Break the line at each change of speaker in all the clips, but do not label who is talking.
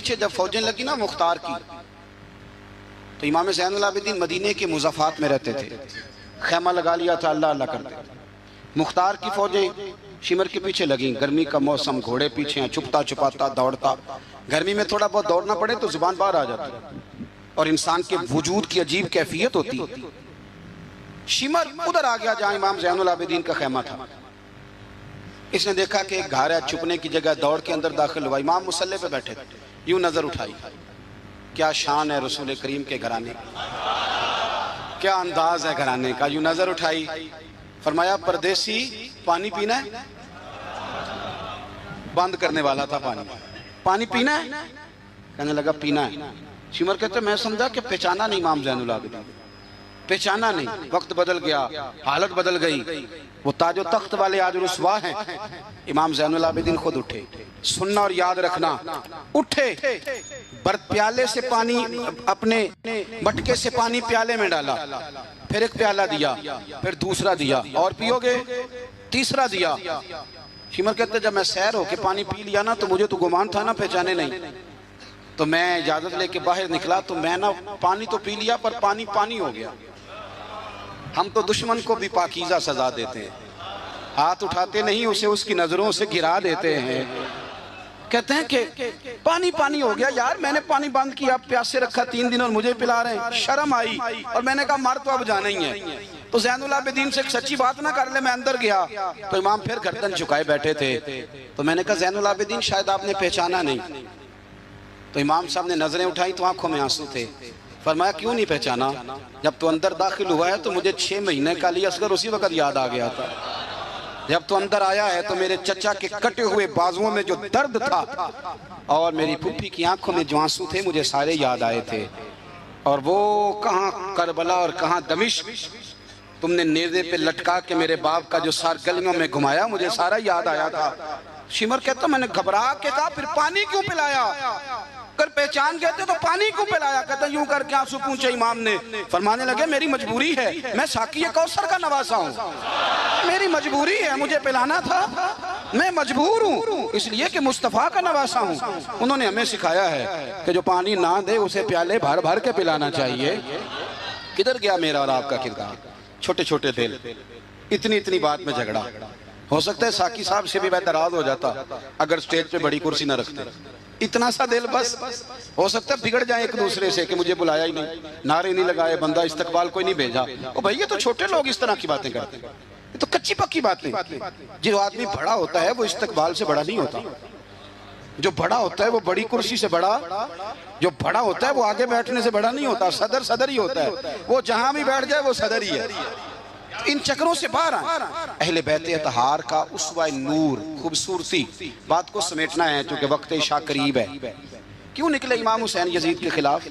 پیچھے جب فوجیں لگی نا مختار کی، تو امام زین العابدین مدینے کے مضافات میں رہتے تھے، خیمہ لگا لیا تھا، اللہ اللہ کرتے تھے۔ مختار کی فوجیں شمر کے پیچھے لگیں، گرمی کا موسم، گھوڑے پیچھے ہیں، چھپتا چھپاتا دوڑتا، گرمی میں تھوڑا بہت دوڑنا پڑے تو زبان باہر آ جاتی، اور انسان کے وجود کی عجیب کیفیت ہوتی۔ شمر ادھر آ گیا جہاں امام زین العابدین کا خیمہ تھا، اس نے دیکھا کہ ایک گھر ہے، چھپنے کی جگہ، دوڑ کے اندر داخل ہوا۔ امام مصلی پہ بیٹھے تھے، یوں نظر اٹھائی، کیا شان ہے رسول کریم کے گھرانے، کیا انداز ہے گھرانے کا، یوں نظر اٹھائی، فرمایا پردیسی پانی پینا ہے؟ بند کرنے والا تھا پانی پینا ہے؟ کہنے لگا پینا ہے۔ شمر کہتے میں سمجھا کہ پہچانا نہیں امام زین العابدین، پہچانا نہیں، وقت بدل گیا، حالت بدل گئی، وہ تاج و تخت والے آج رسوا ہیں۔ امام زین العابدین خود اٹھے، سننا اور یاد رکھنا، اٹھے، پیالے سے پانی، اپنے مٹکے سے پانی پیالے میں ڈالا، پھر ایک پیالہ دیا، پھر دوسرا دیا، اور پیو گے؟ تیسرا دیا۔ شمر کہتے جب میں سیر ہو کے پانی پی لیا نا تو مجھے تو گمان تھا نا پہچانے نہیں، تو میں اجازت لے کے باہر نکلا تو میں نا پانی تو پی لیا پر پانی پانی ہو گیا۔ ہم تو دشمن کو بھی پاکیزہ سزا دیتے ہیں، ہاتھ اٹھاتے نہیں، اسے اس کی نظروں سے گرا دیتے ہیں۔ کہتے ہیں کہ پانی پانی ہو گیا، یار میں نے پانی بند کیا، پیاسے رکھا 3 دن اور مجھے پلا رہے ہیں، شرم آئی، اور میں نے کہا مر تو اب جانا ہی ہے، تو زین العابدین سے ایک سچی بات نہ کر لے۔ میں اندر گیا تو امام پھر گردن جھکائے بیٹھے تھے، تو میں نے کہا زین العابدین شاید آپ نے پہچانا نہیں، تو امام صاحب نے نظریں اٹھائی تو آنکھوں میں آنسو تھے۔ فرمایا کیوں نہیں پہچانا؟ جب تو اندر داخل ہوا ہے تو مجھے 6 مہینے کا علی اصغر اسی وقت یاد آ گیا تھا، جب تو اندر آیا ہے تو میرے چچا کے کٹے ہوئے بازوؤں میں جو درد تھا اور میری پھپھی کی آنکھوں میں جو آنسو تھے مجھے سارے یاد آئے تھے، اور وہ کہاں کربلا اور کہاں دمشق تم نے نیزے پہ لٹکا کے میرے باپ کا جو سار گلیوں میں گھمایا مجھے سارا یاد آیا تھا۔ شمر کہتا میں نے گھبرا کے کہا پھر پانی کیوں پلایا؟ اگر پہچان گئے تھے تو پانی کیوں پلایا؟ کہتا یوں کر کے آنسو پوچھے امام نے، فرمانے لگے میری مجبوری ہے، میں ساقی کوثر کا نواسا ہوں، میری مجبوری ہے، مجھے پلانا تھا، میں مجبور ہوں، اس لیے کہ مصطفیٰ کا نواسا ہوں۔ انہوں نے ہمیں سکھایا ہے کہ جو پانی نہ دے اسے پیالے بھر بھر کے پلانا چاہیے۔ کدھر گیا میرا اور آپ کا کردار؟ چھوٹے چھوٹے دل، اتنی اتنی بات میں جھگڑا۔ ہو سکتا ہے ساقی صاحب سے بھی میں ناراض ہو جاتا اگر سٹیج پہ بڑی کرسی نہ رکھتے، اتنا سا دل بس، ہو سکتا ہے بگڑ جائیں ایک دوسرے سے کہ مجھے بلایا ہی نہیں، نعرے نہیں لگائے، بندہ استقبال کوئی نہیں بھیجا۔ او بھائی یہ تو چھوٹے لوگ اس طرح کی باتیں کرتے ہیں، یہ تو کچی پکی باتیں۔ جو آدمی بڑا ہوتا ہے وہ استقبال سے بڑا نہیں ہوتا، جو بڑا ہوتا ہے وہ بڑی کرسی سے بڑا، جو بڑا ہوتا ہے وہ آگے بیٹھنے سے بڑا نہیں ہوتا، صدر صدر ہی ہوتا ہے، وہ جہاں بھی بیٹھ جائے وہ صدر ہی ہے۔ ان چکروں سے باہر آئیں، اہل بیت اطہار کا اسوہ نور، خوبصورتی، بات کو سمیٹنا ہے چونکہ وقت عشاء قریب ہے۔ کیوں نکلے امام حسین یزید کے خلاف؟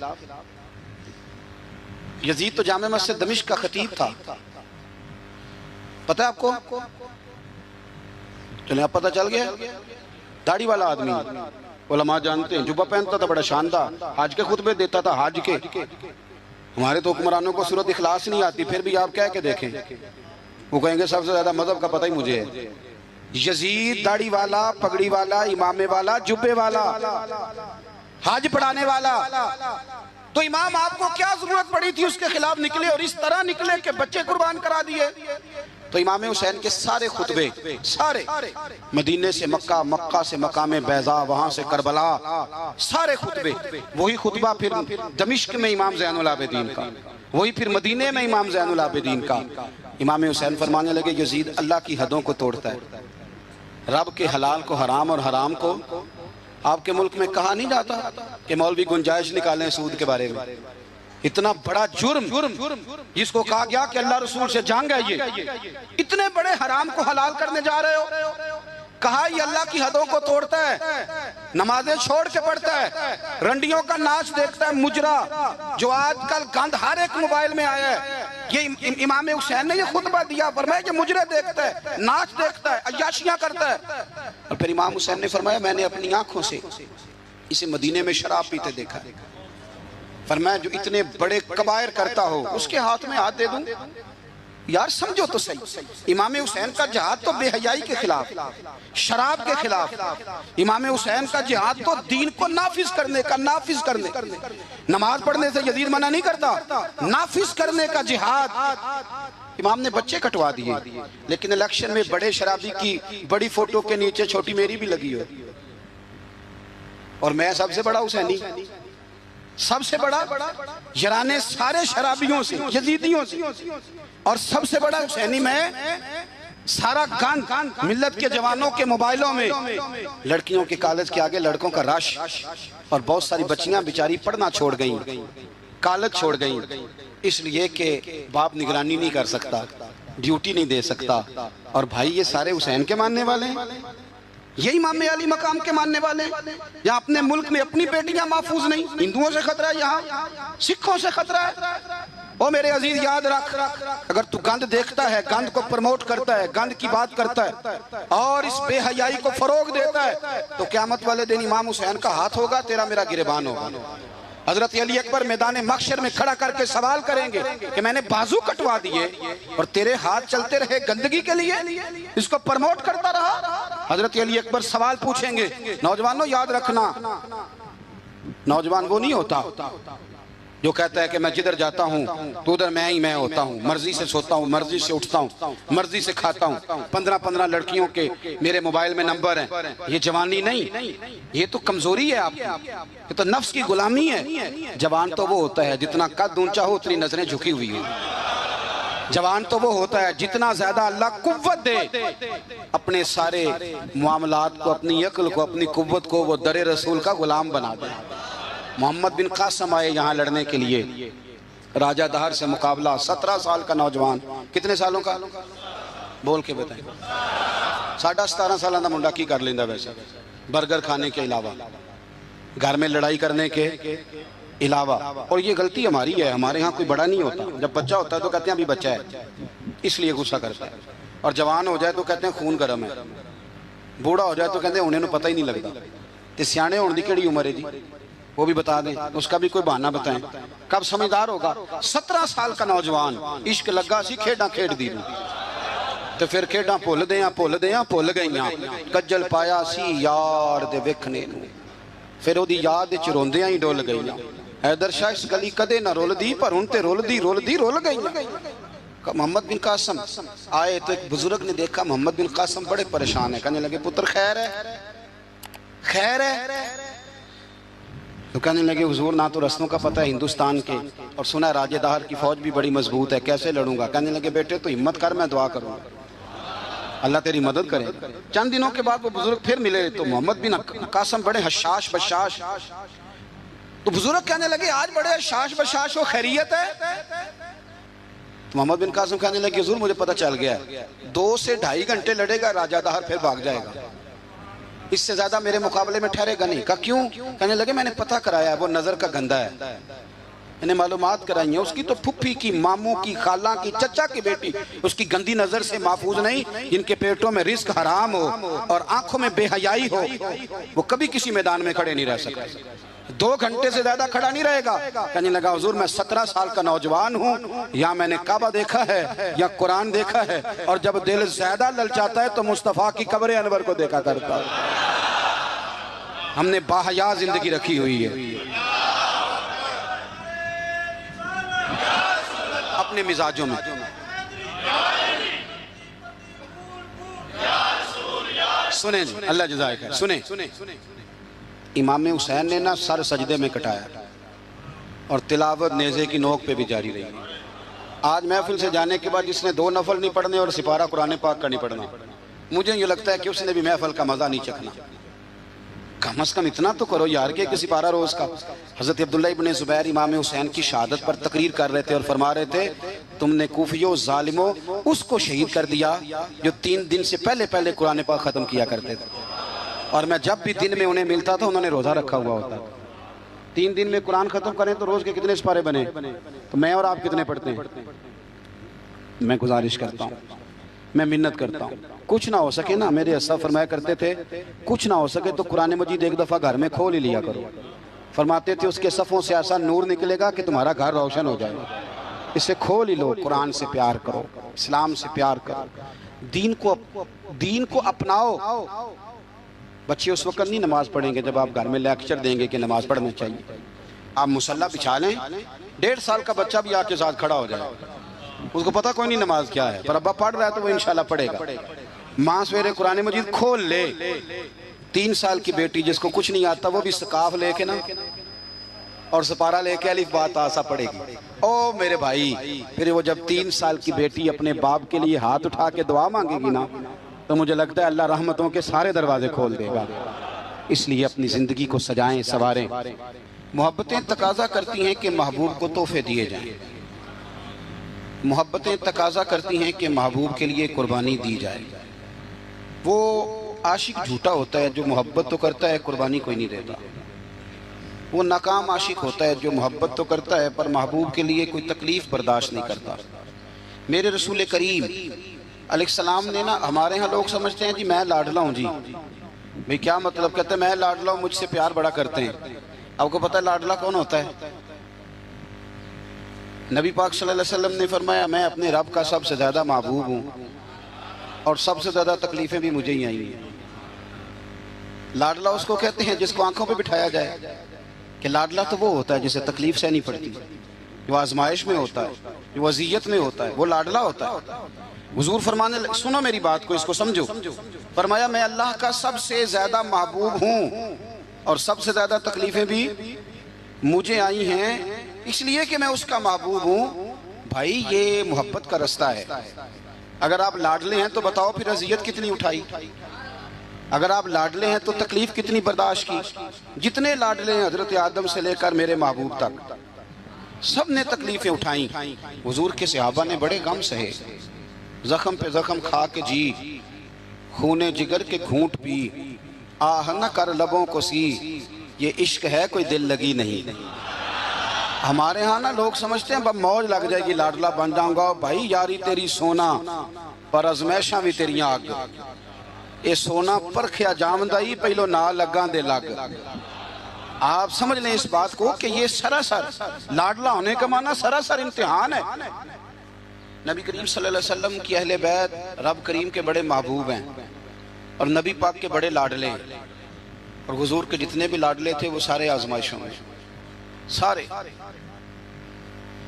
یزید تو جامع مسجد دمشق کا خطیب تھا، پتہ ہے آپ کو؟ چلیں اب پتہ چل گیا، داڑھی والا آدمی، علماء جانتے ہیں، جبہ پہنتا تھا بڑا شاندار، حج کے خطبے دیتا تھا، حج کے۔ ہمارے تو حکمرانوں کو سورت اخلاص نہیں آتی، پھر بھی آپ کہہ کے دیکھیں، وہ کہیں گے سب سے زیادہ مذہب کا پتہ ہی مجھے ہے۔ یزید داڑھی والا، پگڑی والا، امامے والا، جبے والا، حج پڑھانے والا، تو امام آپ کو کیا ضرورت پڑی تھی اس کے خلاف نکلے، اور اس طرح نکلے کہ بچے قربان کرا دیے۔ تو امام حسین کے سارے خطبے، سارے مدینے سے مکہ، مکہ سے مقام بیضا، وہاں سے کربلا، سارے خطبے، وہی خطبہ پھر دمشق میں امام زین العابدین کا، وہی پھر مدینے میں امام زین العابدین کا۔ امام حسین فرمانے لگے یزید اللہ کی حدوں کو توڑتا ہے، رب کے حلال کو حرام اور حرام کو، آپ کے ملک میں کہا نہیں جاتا کہ مولوی گنجائش نکالیں سود کے بارے میں؟ اتنا بڑا جرم جس کو کہا گیا کہ اللہ رسول سے جنگ ہے، یہ اتنے بڑے حرام کو حلال کرنے جا رہے ہو، کہا یہ اللہ کی حدوں کو توڑتا ہے، نمازیں چھوڑ کے پڑھتا ہے، رنڈیوں کا ناچ دیکھتا ہے، مجرا جو آج کل گند ہر ایک موبائل میں آیا ہے، یہ امام حسین نے یہ خطبہ دیا، فرمایا کہ مجرے دیکھتا ہے، ناچ دیکھتا ہے، عیاشیاں کرتا ہے۔ اور پھر امام حسین نے فرمایا میں نے اپنی آنکھوں سے اسے مدینے میں شراب پیتے دیکھا ہے، فرمایا جو اتنے بڑے کبائر کرتا ہو اس کے ہاتھ میں ہاتھ دے دوں؟ یار سمجھو تو صحیح، امام حسین کا جہاد تو بے حیائی کے خلاف، شراب کے خلاف، امام حسین کا جہاد تو دین کو نافذ کرنے کا، نماز پڑھنے سے یزید منع نہیں کرتا، نافذ کرنے کا جہاد۔ امام نے بچے کٹوا دیے، لیکن الیکشن میں بڑے شرابی کی بڑی فوٹو کے نیچے چھوٹی میری بھی لگی ہو، اور میں سب سے بڑا حسینی، سب سے بڑا یرانے سارے شرابیوں سے، یزیدیوں سے، اور سب سے بڑا حسینی میں، سارا گند ملت کے جوانوں کے موبائلوں میں، لڑکیوں کے کالج کے آگے لڑکوں کا رش، اور بہت ساری بچیاں بیچاری پڑھنا چھوڑ گئیں، کالج چھوڑ گئیں، اس لیے کہ باپ نگرانی نہیں کر سکتا، ڈیوٹی نہیں دے سکتا، اور بھائی یہ سارے حسین کے ماننے والے ہیں، یہ امام علی مقام کے ماننے والے ہیں، یہاں اپنے ملک میں اپنی بیٹیاں محفوظ نہیں، ہندوؤں سے خطرہ ہے، یہاں سکھوں سے خطرہ ہے۔ او میرے عزیز یاد رکھ، اگر تو گند دیکھتا ہے، گند کو پرموٹ کرتا ہے، گند کی بات کرتا ہے، اور اس بے حیائی کو فروغ دیتا ہے، تو قیامت والے دن امام حسین کا ہاتھ ہوگا، تیرا میرا گریبان ہوگا۔ حضرت علی اکبر میدان محشر میں کھڑا کر کے سوال کریں گے کہ میں نے بازو کٹوا دیے اور تیرے ہاتھ چلتے رہے گندگی کے لیے، اس کو پرموٹ کرتا رہا۔ حضرت علی اکبر سوال پوچھیں گے، نوجوانوں یاد رکھنا، نوجوان وہ نہیں ہوتا جو کہتا ہے کہ میں جدھر جاتا ہوں تو ادھر میں ہی میں ہوتا ہوں، مرضی سے سوتا ہوں، مرضی سے اٹھتا ہوں، مرضی سے کھاتا ہوں، 15 لڑکیوں کے میرے موبائل میں نمبر ہیں، یہ جوانی نہیں، یہ تو کمزوری ہے آپ کی، یہ تو نفس کی غلامی ہے۔ جوان تو وہ ہوتا ہے جتنا قد اونچا ہو اتنی نظریں جھکی ہوئی ہیں، جوان تو وہ ہوتا ہے جتنا زیادہ اللہ قوت دے، اپنے سارے معاملات کو، اپنی عقل کو، اپنی قوت کو وہ در رسول کا غلام بنا دے۔ محمد بن قاسم آئے یہاں لڑنے کے لیے، راجہ دہر سے مقابلہ، 17 سال کا نوجوان، کتنے سالوں کا بول کے بتائیں؟ 17.5 سالہ دا منڈا کی کر لیندہ ویسے، برگر کھانے کے علاوہ، گھر میں لڑائی کرنے کے علاوہ، اور یہ غلطی ہماری ہے، ہمارے ہاں کوئی بڑا نہیں ہوتا، جب بچہ ہوتا ہے تو کہتے ہیں ابھی بچہ ہے، اس لیے غصہ کرتا ہے، اور جوان ہو جائے تو کہتے ہیں خون گرم ہے، بوڑھا ہو جائے تو کہتے ہیں انہیں پتہ ہی نہیں لگتا۔ تے سیانے ہونے دی کیڑی عمر ہے جی، وہ بھی بتا دیں، اس کا بھی کوئی بہانہ بتائیں، کب سمجھدار ہوگا؟ 17 سال کا نوجوان، عشق لگا سی کھیڑاں کھیڑ دی، تو پھر کھیڑاں پھول گئیاں، کجل پایا سی یار دے وکھنے نو، پھر وہ دی یاد چروندیاں ہی ڈول گئیاں، حیدر شاہ اس گلی کدے نہ رول دی، پر ان تے رول گئیاں۔ محمد بن قاسم آئے تو ایک بزرگ نے دیکھا محمد بن قاسم بڑے پریشان ہے، کہنے لگے پتر خیر ہے، تو کہنے لگے حضور نہ تو رستوں کا پتہ ہے ہندوستان کے، اور سنا ہے راجہ دہر کی فوج بھی بڑی مضبوط ہے، کیسے لڑوں گا؟ کہنے لگے بیٹے تو ہمت کر، میں دعا کروں گا، اللہ تیری مدد کرے۔ چند دنوں کے بعد وہ بزرگ پھر ملے تو محمد بن قاسم بڑے حشاش بشاش، تو بزرگ کہنے لگے آج بڑے حشاش بشاش ہو، خیریت ہے؟ تو محمد بن قاسم کہنے لگے حضور مجھے پتہ چل گیا ہے، 2 سے 2.5 گھنٹے لڑے گا راجہ دہر پھر بھاگ جائے گا، اس سے زیادہ میرے مقابلے میں ٹھہرے گا نہیں۔ کہا کیوں؟ کہنے لگے میں نے پتہ کرایا ہے وہ نظر کا گندہ ہے، میں نے معلومات کرائی ہیں، اس کی تو پھپھی کی، ماموں کی، خالہ کی، چچا کی بیٹی اس کی گندی نظر سے محفوظ نہیں، جن کے پیٹوں میں رزق حرام ہو اور آنکھوں میں بے حیائی ہو، وہ کبھی کسی میدان میں کھڑے نہیں رہ سکتے، 2 گھنٹے سے زیادہ کھڑا نہیں رہے گا۔ کہنے لگا حضور میں 17 سال کا نوجوان ہوں، یا میں نے کعبہ دیکھا ہے یا قرآن دیکھا ہے، اور جب دل زیادہ للچاتا ہے تو مصطفیٰ کی قبر انور کو دیکھا کرتا ہے۔ ہم نے باحیا زندگی رکھی ہوئی ہے، اپنے مزاجوں میں۔ سنیں جی، اللہ جزائے خیر، سنیں، امام حسین نے نا سر سجدے میں کٹایا اور تلاوت نیزے کی نوک پہ بھی جاری رہی۔ آج محفل سے جانے کے بعد جس نے 2 نفل نہیں پڑھنے اور سپارہ قرآن پاک کا نہیں پڑھنا، مجھے یہ لگتا ہے کہ اس نے بھی محفل کا مزہ نہیں چکھنا۔ کم از کم اتنا تو کرو یار کہ کسی پارہ روز کا۔ حضرت عبداللہ ابن زبیر امام حسین کی شہادت پر تقریر کر رہے تھے اور فرما رہے تھے تم نے کوفیوں ظالموں اس کو شہید کر دیا جو 3 دن سے پہلے قرآن پاک ختم کیا کرتے تھے، اور میں جب بھی دن میں انہیں ملتا تھا انہوں نے روزہ رکھا ہوا ہوتا۔ 3 دن میں قرآن ختم کریں تو روز کے کتنے سپارے بنے؟ تو میں اور آپ کتنے پڑھتے ہیں؟ میں گزارش کرتا ہوں، میں منت کرتا ہوں، کچھ نہ ہو سکے نا، میرے اسلاف فرمایا کرتے تھے کچھ نہ ہو سکے تو قرآن مجید ایک دفعہ گھر میں کھول ہی لیا کرو۔ فرماتے تھے اس کے صفوں سے ایسا نور نکلے گا کہ تمہارا گھر روشن ہو جائے گا۔ اسے کھول ہی لو، قرآن سے پیار کرو، اسلام سے پیار کرو، دین کو اپناؤ۔ بچے اس وقت نہیں نماز پڑھیں گے جب آپ گھر میں لیکچر دیں گے کہ نماز پڑھنا چاہیے۔ آپ مصلی بچھا لیں، 1.5 سال کا بچہ بھی آپ کے ساتھ کھڑا ہو جائے، اس کو پتہ کوئی نہیں نماز کیا ہے، پر ابا پڑھ رہا ہے تو وہ انشاءاللہ پڑھے گا۔ ماں سویرے قرآن مجید کھول لے، 3 سال کی بیٹی جس کو کچھ نہیں آتا وہ بھی سکاف لے کے نا اور سپارہ لے کے الف با تا سا پڑھے گی۔ او میرے بھائی، پھر وہ جب 3 سال کی بیٹی اپنے باپ کے لیے ہاتھ اٹھا کے دعا مانگے گی نا، تو مجھے لگتا ہے اللہ رحمتوں کے سارے دروازے کھول دے گا۔ اس لیے اپنی زندگی کو سجائیں، سنواریں۔ محبتیں تقاضا کرتی ہیں کہ محبوب کو تحفے دیے جائیں، محبتیں تقاضا کرتی ہیں کہ محبوب کے لیے قربانی دی جائے۔ وہ عاشق جھوٹا ہوتا ہے جو محبت تو کرتا ہے قربانی کوئی نہیں دیتا۔ وہ ناکام عاشق ہوتا ہے جو محبت تو کرتا ہے پر محبوب کے لیے کوئی تکلیف برداشت نہیں کرتا۔ میرے رسول کریم علیہ السلام نے نا، ہمارے ہاں لوگ سمجھتے ہیں جی میں لاڈلا ہوں جی، بھئی کیا مطلب؟ کہتے ہیں میں لاڈلا ہوں، مجھ سے پیار بڑا کرتے ہیں۔ آپ کو پتہ ہے لاڈلا کون ہوتا ہے؟ نبی پاک صلی اللہ علیہ وسلم نے فرمایا میں اپنے رب کا سب سے زیادہ محبوب ہوں اور سب سے زیادہ تکلیفیں بھی مجھے ہی آئی ہیں۔ لاڈلا اس کو کہتے ہیں جس کو آنکھوں پہ بٹھایا جائے، کہ لاڈلا تو وہ ہوتا ہے جسے تکلیف سہنی پڑتی، جو آزمائش میں ہوتا ہے، جو اذیت میں ہوتا ہے، وہ لاڈلا ہوتا ہے۔ حضور فرمانے سنو میری بات کو، اس کو سمجھو، فرمایا میں اللہ کا سب سے زیادہ محبوب ہوں اور سب سے زیادہ تکلیفیں بھی مجھے آئی ہیں، اس لیے کہ میں اس کا محبوب ہوں۔ بھائی یہ محبت کا رستہ ہے۔ اگر آپ لاڈلے ہیں تو بتاؤ پھر اذیت کتنی اٹھائی، اگر آپ لاڈلے ہیں تو تکلیف کتنی برداشت کی۔ جتنے لاڈلے ہیں حضرت آدم سے لے کر میرے محبوب تک، سب نے تکلیفیں اٹھائیں۔ حضور کے صحابہ نے بڑے غم سہے، زخم پہ زخم کھا کے جی، خون جگر کے گھونٹ پی، آہ نہ کر لبوں کو سی، یہ عشق ہے کوئی دل لگی نہیں۔ ہمارے ہاں نا لوگ سمجھتے ہیں بس موج لگ جائے گی لاڈلا بن جاؤں گا۔ بھائی یاری تیری سونا پر ازمیشاں بھی تیریاں آگ، اے سونا پرکھیا جامدائی پہلو نہ لگاں دے لگ۔ آپ سمجھ لیں اس بات کو کہ یہ سراسر لاڈلا ہونے کا معنی سراسر امتحان ہے۔ نبی کریم صلی اللہ علیہ وسلم کی اہل بیت رب کریم کے بڑے محبوب ہیں اور نبی پاک کے بڑے لاڈلے ہیں، اور حضور کے جتنے بھی لاڈلے تھے وہ سارے آزمائشوں میں، سارے۔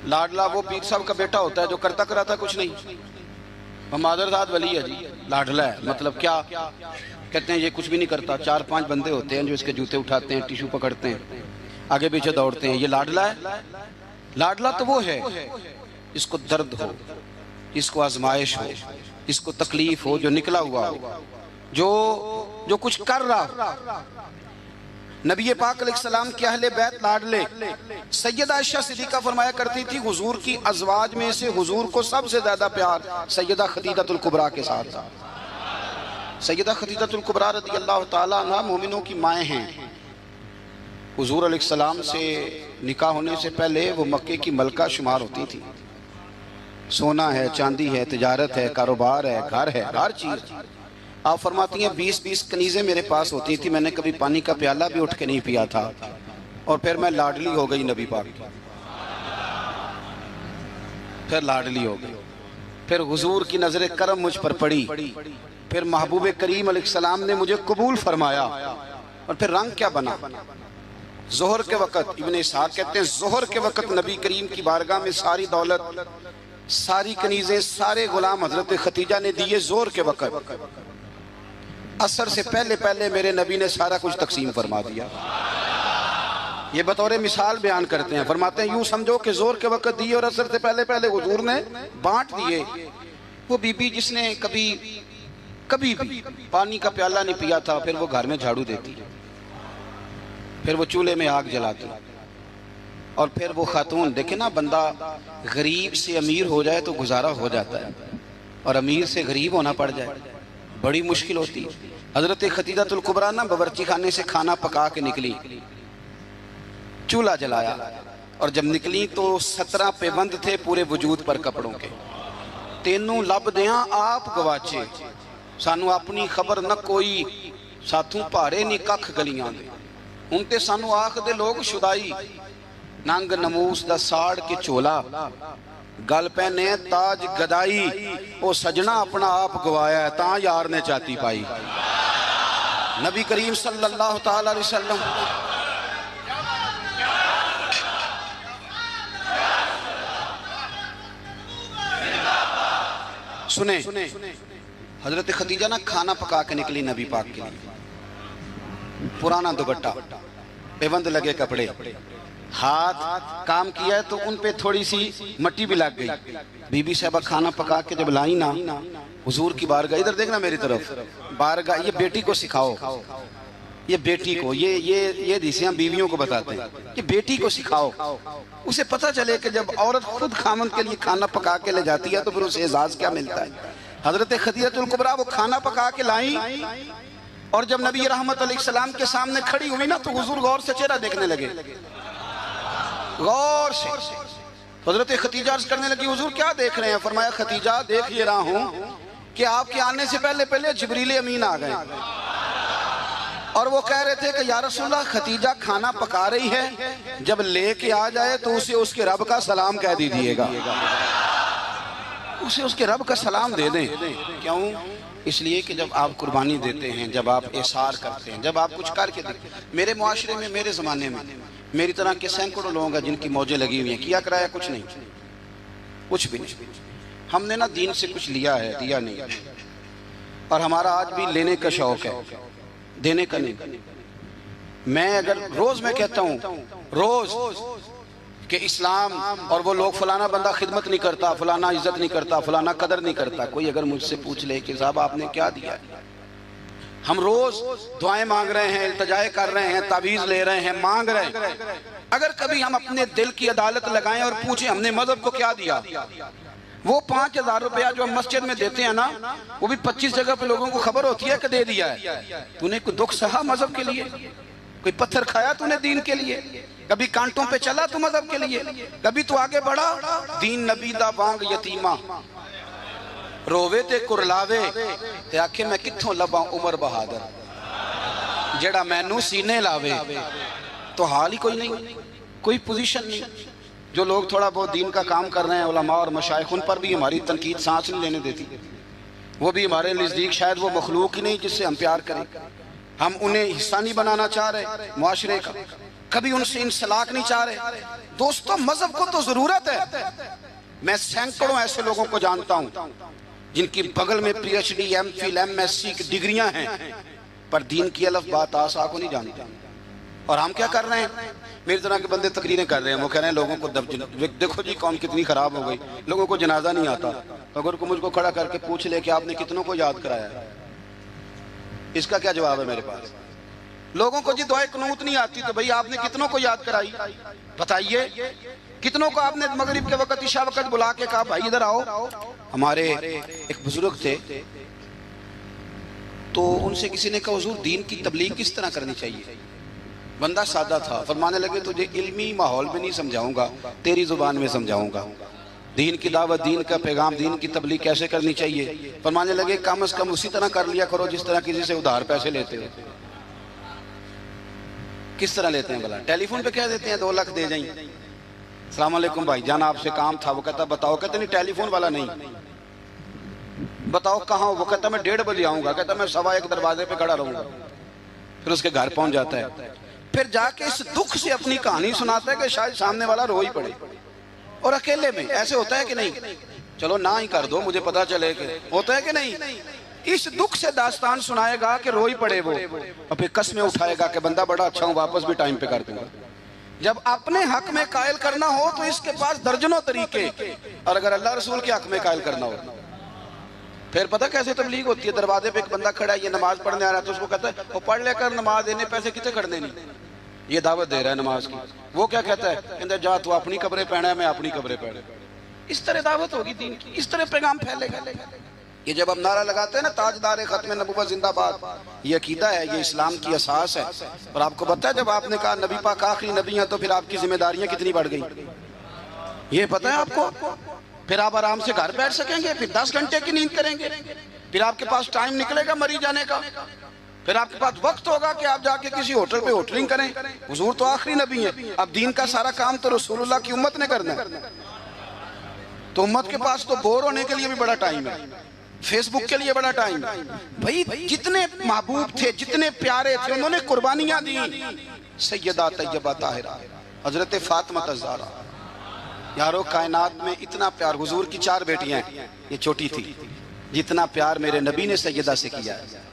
لاڈلا وہ پیر صاحب کا بیٹا ہوتا ہے جو کرتا کراتا کچھ نہیں، وہ مادرزاد ولی ہے جی، لاڈلا ہے۔ مطلب کیا کہتے ہیں؟ یہ کچھ بھی نہیں کرتا، 4-5 بندے ہوتے ہیں جو اس کے جوتے اٹھاتے ہیں، ٹیشو پکڑتے ہیں، آگے پیچھے دوڑتے ہیں، یہ لاڈلا ہے۔ لاڈلا تو وہ ہے اس کو درد ہو، اس کو آزمائش ہو، اس کو تکلیف ہو، جو نکلا ہوا ہو، جو کچھ کر رہا۔ نبی پاک علیہ السلام کی اہل بیت لاڈلے، سیدہ عائشہ صدیقہ فرمایا کرتی تھی حضور کی ازواج میں سے حضور کو سب سے زیادہ پیار سیدہ خدیجہ الکبریٰ کے ساتھ تھا۔ سیدہ خدیجہ الکبریٰ رضی اللہ تعالیٰ عنہ مومنوں کی مائیں ہیں۔ حضور علیہ السلام سے نکاح ہونے سے پہلے وہ مکے کی ملکہ شمار ہوتی تھی۔ سونا ہے، چاندی ہے، تجارت ہے، کاروبار ہے، گھر ہے، ہر چیز۔ آپ فرماتی ہیں 20 کنیزیں میرے پاس ہوتی تھی، میں نے کبھی پانی کا پیالہ بھی اٹھ کے نہیں پیا تھا، اور پھر میں لاڈلی ہو گئی نبی پاک کی، پھر لاڈلی ہو گئی، پھر حضور کی نظر کرم مجھ پر پڑی، پھر محبوب کریم علیہ السلام نے مجھے قبول فرمایا، اور پھر رنگ کیا بنا؟ ظہر کے وقت ابن اسحاق کہتے ہیں ظہر کے وقت نبی کریم کی بارگاہ میں ساری دولت، ساری کنیزیں، سارے غلام حضرت خدیجہ نے دیے ظہر کے وقت۔ عصر سے پہلے پہلے میرے نبی نے سارا کچھ تقسیم فرما دیا۔ یہ بطور مثال بیان کرتے ہیں، فرماتے ہیں یوں سمجھو کہ ظہر کے وقت دیے اور عصر سے پہلے پہلے حضور نے بانٹ دیے۔ وہ بی بی جس نے کبھی بھی پانی کا پیالہ نہیں پیا تھا، پھر وہ گھر میں جھاڑو دیتی، پھر وہ چولہے میں آگ جلاتی، اور پھر وہ خاتون، دیکھیں نا بندہ غریب سے امیر ہو جائے تو گزارا ہو جاتا ہے، اور امیر سے غریب ہونا پڑ جائے بڑی مشکل ہوتی۔ حضرت خدیجہ الکبریٰ نا باورچی خانے سے کھانا پکا کے نکلی، چولہا جلایا، اور جب نکلی تو 17 پیوند تھے پورے وجود پر کپڑوں کے۔ تینوں لب دیاں آپ گواچے، سانو اپنی خبر نہ کوئی، ساتھوں پارے نہیں ککھ گلیاں دے، ان تے سانو آخ دے لوگ شدائی۔ ننگ نموس دا ساڑ کے چولا گل پہنے تاج گدائی او سجنا اپنا آپ گوایا ہے تاں یار نے چاتی پائی نبی کریم صلی اللہ تعالی علیہ وسلم سنیں حضرت خدیجہ نا کھانا پکا کے نکلی نبی پاک کے لیے پرانا دوپٹہ پیوند لگے کپڑے ہاتھ کام کیا ہے تو ان پہ تھوڑی سی مٹی بھی لگ گئی بی بی صاحبہ کھانا پکا کے جب لائیں نا حضور کی بارگاہ ادھر دیکھنا میری طرف بارگاہ یہ بیٹی کو سکھاؤ یہ بیٹی کو یہ دیسیاں بیویوں کو بتاتے ہیں کہ بیٹی کو سکھاؤ اسے پتہ چلے کہ جب عورت خود خامند کے لیے کھانا پکا کے لے جاتی ہے تو پھر اسے اعزاز کیا ملتا ہے حضرت خدیجہ الکبریٰ وہ کھانا پکا کے لائیں اور جب نبی رحمت علیہ السلام کے سامنے کھڑی ہوئی نا تو حضور غور سے چہرہ دیکھنے لگے غور سے حضرت خدیجہ عرض کرنے لگی حضور کیا دیکھ رہے ہیں فرمایا خدیجہ دیکھ یہ رہا ہوں کہ آپ کے آنے سے پہلے جبریل امین آ گئے اور وہ کہہ رہے تھے کہ یا رسول اللہ خدیجہ کھانا پکا رہی ہے جب لے کے آ جائے تو اسے اس کے رب کا سلام کہہ دیجئے گا اسے اس کے رب کا سلام دے دیں کیوں اس لیے کہ جب آپ قربانی دیتے ہیں جب آپ احسار کرتے ہیں جب آپ کچھ کر کے دیتے ہیں میرے معاشرے میں میرے زمانے میں میری طرح کے سینکڑوں لوگوں کا جن کی موجیں لگی ہوئی ہیں کیا کرایا کچھ نہیں کچھ بھی نہیں ہم نے نا دین سے کچھ لیا ہے دیا نہیں اور ہمارا آج بھی لینے کا شوق ہے دینے کا نہیں میں اگر روز میں کہتا ہوں روز کہ اسلام اور وہ لوگ فلانا بندہ خدمت نہیں کرتا فلانا عزت نہیں کرتا فلانا قدر نہیں کرتا کوئی اگر مجھ سے پوچھ لے کہ صاحب آپ نے کیا دیا ہم روز دعائیں مانگ رہے ہیں التجائے کر رہے ہیں تعویذ لے رہے ہیں مانگ رہے ہیں اگر کبھی ہم اپنے دل کی عدالت لگائیں اور پوچھیں ہم نے مذہب کو کیا دیا وہ 5,000 روپیہ جو ہم مسجد میں دیتے ہیں نا وہ بھی 25 جگہ پہ لوگوں کو خبر ہوتی ہے کہ دے دیا ہے تو نے کوئی دکھ سہا مذہب کے لیے کوئی پتھر کھایا تو نے دین کے لیے کبھی کانٹوں پہ چلا تو مذہب کے لیے کبھی تو آگے بڑھا دین نبی دا بانگ یتیمہ رووے تے کرلاوے تے آکھے میں کتھوں لباں عمر بہادر جڑا مینوں سینے لاوے تو حال ہی کوئی نہیں کوئی پوزیشن نہیں جو لوگ تھوڑا بہت دین کا کام کر رہے ہیں علماء اور مشائخ ان پر بھی ہماری تنقید سانس نہیں لینے دیتی وہ بھی ہمارے نزدیک شاید وہ مخلوق ہی نہیں جس سے ہم پیار کریں ہم انہیں حصہ نہیں بنانا چاہ رہے معاشرے کا کبھی ان سے انسلاک نہیں چاہ رہے دوستو مذہب کو تو ضرورت ہے میں سینکڑوں ایسے لوگوں کو جانتا ہوں جن کی بغل میں P H D M Phil M S C کی ڈگریاں ہیں پر دین کی الف بات آسا کو نہیں جانتے اور ہم کیا کر رہے ہیں میری طرح کے بندے تقریریں کر رہے ہیں وہ کہہ رہے ہیں لوگوں کو دیکھو جی قوم کتنی خراب ہو گئی لوگوں کو جنازہ نہیں آتا اگر کو مجھ کو کھڑا کر کے پوچھ لے کہ آپ نے کتنوں کو یاد کرایا ہے اس کا کیا جواب ہے میرے پاس لوگوں کو جی دعائے قنوت نہیں آتی تو بھئی آپ نے کتنوں کو یاد کرائی بتائیے کتنوں کو آپ نے مغرب کے وقت عشاء وقت بلا کے کہا بھائی ادھر آؤ ہمارے ایک بزرگ تھے تو ان سے کسی نے کہا حضور دین کی تبلیغ کس طرح کرنی چاہیے بندہ سادہ تھا فرمانے لگے تجھے علمی ماحول میں نہیں سمجھاؤں گا تیری زبان میں سمجھاؤں گا دین کی دعوت دین کا پیغام دین کی تبلیغ کیسے کرنی چاہیے فرمانے لگے کم از کم اسی طرح کر لیا کرو جس طرح کسی سے ادھار پیسے لیتے ہو کس طرح لیتے ہیں بھلا ٹیلی فون پہ کہہ دیتے ہیں 2 لاکھ دے جائیں السلام علیکم بھائی جان آپ سے کام تھا وہ کہتا بتاؤ کہتے نہیں ٹیلی فون والا نہیں بتاؤ کہاں وہ کہتا میں 1:30 بجے آؤں گا کہتا میں 1:15 دروازے پہ کھڑا رہوں گا پھر اس کے گھر پہنچ جاتا ہے پھر جا کے اس دکھ سے اپنی کہانی سناتا ہے کہ شاید سامنے والا رو ہی پڑے اور اکیلے میں ایسے ہوتا ہے کہ نہیں چلو نہ ہی کر دو مجھے پتا چلے کہ ہوتا ہے کہ نہیں اس دکھ سے داستان سنائے گا کہ رو ہی پڑے وہ اور پھر قسمیں اٹھائے گا کہ بندہ بڑا اچھا ہوں واپس بھی ٹائم پہ کر دوں گا جب اپنے حق میں قائل کرنا ہو تو اس کے پاس درجنوں طریقے اور اگر اللہ رسول کے حق میں قائل کرنا ہو پھر پتہ کیسے تبلیغ ہوتی ہے دروازے پہ ایک بندہ کھڑا ہے یہ نماز پڑھنے آ رہا ہے تو اس کو کہتا ہے وہ پڑھ لے کر نماز دینے پیسے کتنے کھڑنے نہیں یہ دعوت دے رہا ہے نماز کی وہ کیا کہتا ہے کہتا جا تو اپنی قبریں پہنا ہے میں اپنی قبریں پہنا اس طرح دعوت ہوگی دین کی اس طرح پیغام پھیلے گا یہ جب ہم نعرہ لگاتے ہیں نا تاجدار ختم نبوت زندہ باد یہ عقیدہ ہے یہ اسلام کی اساس ہے اور آپ کو پتہ ہے جب آپ نے کہا نبی پاک آخری نبی ہیں تو پھر آپ کی ذمہ داریاں کتنی بڑھ گئی یہ پتہ ہے آپ کو پھر آپ آرام سے گھر بیٹھ سکیں گے پھر 10 گھنٹے کی نیند کریں گے پھر آپ کے پاس ٹائم نکلے گا مری جانے کا پھر آپ کے پاس وقت ہوگا کہ آپ جا کے کسی ہوٹل پہ ہوٹلنگ کریں. حضور تو آخری نبی ہیں. اب دین کا سارا کام تو رسول اللہ کی امت نے کرنا ہے. تو امت کے پاس تو بور ہونے کے لیے بھی بڑا ٹائم ہے, فیس بک کے لیے بڑا ٹائم ہے. بھائی جتنے محبوب تھے, جتنے پیارے تھے, انہوں نے قربانیاں دی. سیدہ طیبہ طاہرہ حضرت فاطمہ الزہرا. یارو کائنات میں اتنا پیار, حضور کی 4 بیٹیاں ہیں, یہ چھوٹی تھی. جتنا پیار میرے نبی نے سیدہ سے کیا ہے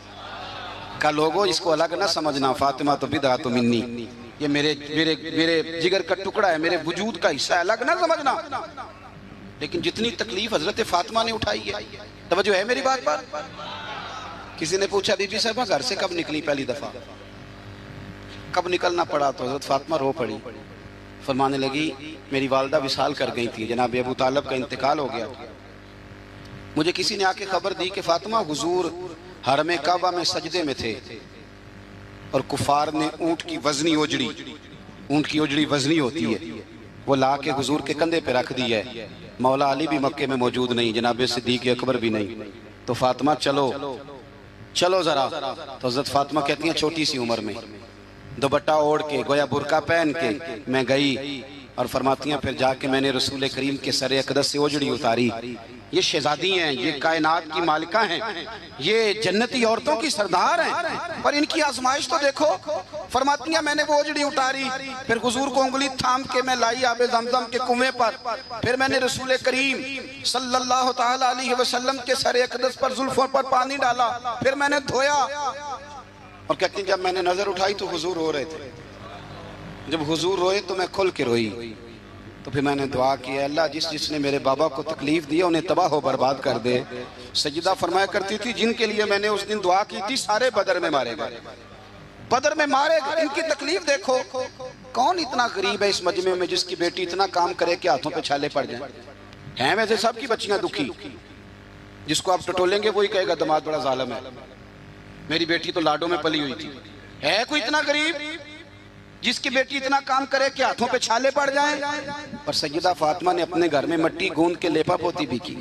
کا لوگوں اس کو الگ نہ سمجھنا. فاطمہ تو بدعۃ منی, یہ میرے جگر کا ٹکڑا ہے, میرے وجود کا حصہ ہے, الگ نہ سمجھنا. لیکن جتنی تکلیف حضرت فاطمہ نے اٹھائی ہے, توجہ ہے میری بات پر. کسی نے پوچھا بی بی صاحبہ گھر سے کب نکلی پہلی دفعہ, کب نکلنا پڑا؟ تو حضرت فاطمہ رو پڑی, فرمانے لگی میری والدہ وصال کر گئی تھی, جناب ابو طالب کا انتقال ہو گیا. مجھے کسی نے آ کے خبر دی کہ فاطمہ حضور حرم کعبہ میں سجدے میں تھے اور کفار نے اونٹ کی وزنی اوجڑی, اونٹ کی اوجڑی وزنی ہوتی ہے, وہ لا کے حضور کے کندھے پہ رکھ دی ہے. مولا علی بھی مکے میں موجود نہیں, جناب صدیق اکبر بھی نہیں. تو فاطمہ چلو ذرا. تو حضرت فاطمہ کہتی ہیں چھوٹی سی عمر میں دوپٹہ اوڑھ کے, گویا برقع پہن کے میں گئی, اور فرماتی ہیں پھر جا کے میں نے رسول کریم کے سر اقدس سے اوجڑی اتاری. یہ شہزادی ہیں, یہ کائنات کی مالکہ ہیں, یہ جنتی عورتوں کی سردار ہیں, پر ان کی آزمائش تو دیکھو. فرماتی ہیں میں نے وہ اوجڑی اتاری, پھر حضور کو انگلی تھام کے میں لائی آب زمزم کے کنویں پر, پھر میں نے رسول کریم صلی اللہ تعالی علیہ وسلم کے سر اقدس پر زلفوں پر پانی ڈالا, پھر میں نے دھویا. اور کہتی ہیں جب میں نے نظر اٹھائی تو حضور رو رہے تھے. جب حضور روئے تو میں کھل کے روئی. تو پھر میں نے دعا کی, اللہ جس نے میرے بابا کو تکلیف دی انہیں تباہ و برباد کر دے. سجدہ فرمایا کرتی تھی جن کے لیے میں نے اس دن دعا کی تھی سارے بدر میں مارے گئے, بدر میں مارے گئے. ان کی تکلیف دیکھو. کون اتنا غریب ہے اس مجمع میں جس کی بیٹی اتنا کام کرے کہ ہاتھوں پہ چھالے پڑ جائیں؟ ہیں ویسے سب کی بچیاں دکھی, جس کو آپ ٹٹولیں گے وہی کہے گا دماد بڑا ظالم ہے, میری بیٹی تو لاڈوں میں پلی ہوئی تھی. ہے کوئی اتنا غریب جس کی بیٹی اتنا کام کرے کہ ہاتھوں پہ چھالے پڑ جائیں؟ پر سیدہ فاطمہ نے اپنے گھر میں مٹی گوند کے لیپا پوتی بھی کی.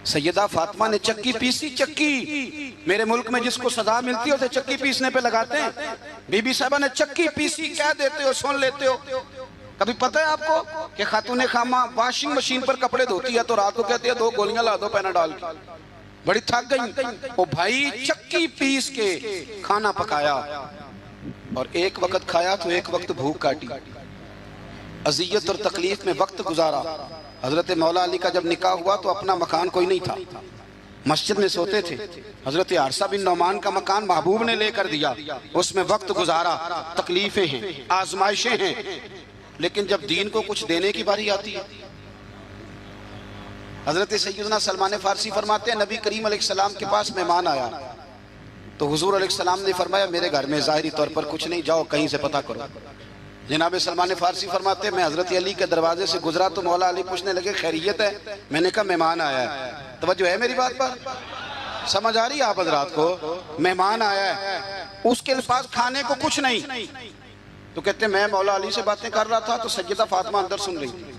سیدہ فاطمہ نے چکی پیسی. چکی میرے ملک میں جس کو سزا ملتی ہے اسے چکی پیسنے پہ لگاتے ہیں. بی بی صاحبہ نے چکی پیسی. کہہ دیتے ہو سن لیتے ہو. کبھی پتہ ہے آپ کو کہ خاتون خامہ واشنگ مشین پر کپڑے دھوتی ہے تو رات کو کہتی ہے 2 گولیاں لا دو پیناڈول کی, بڑی تھک گئی. او بھائی چکی پیس کے کھانا پکایا اور ایک وقت کھایا تو ایک وقت بھوک کاٹی. اذیت اور تکلیف میں وقت گزارا. حضرت مولا علی کا جب نکاح ہوا تو اپنا مکان کوئی نہیں تھا, مسجد میں سوتے تھے. حضرت عارصہ بن نعمان کا مکان محبوب نے لے کر دیا, اس میں وقت گزارا. تکلیفیں ہیں, آزمائشیں ہیں, لیکن جب دین کو کچھ دینے کی باری آتی ہے. حضرت سیدنا سلمان فارسی فرماتے ہیں نبی کریم علیہ السلام کے پاس مہمان آیا تو حضور علیہ السلام نے فرمایا میرے گھر میں ظاہری طور پر کچھ نہیں, جاؤ کہیں سے پتہ کرو. جناب سلمان فارسی فرماتے ہیں میں حضرت علی کے دروازے سے گزرا تو مولا علی پوچھنے لگے خیریت ہے؟ میں نے کہا مہمان آیا ہے. توجہ ہے میری بات پر؟ سمجھ آ رہی ہے آپ حضرات کو؟ مہمان آیا ہے, اس کے الفاظ کھانے کو کچھ نہیں. تو کہتے ہیں میں مولا علی سے باتیں کر رہا تھا تو سیدہ فاطمہ اندر سن رہی,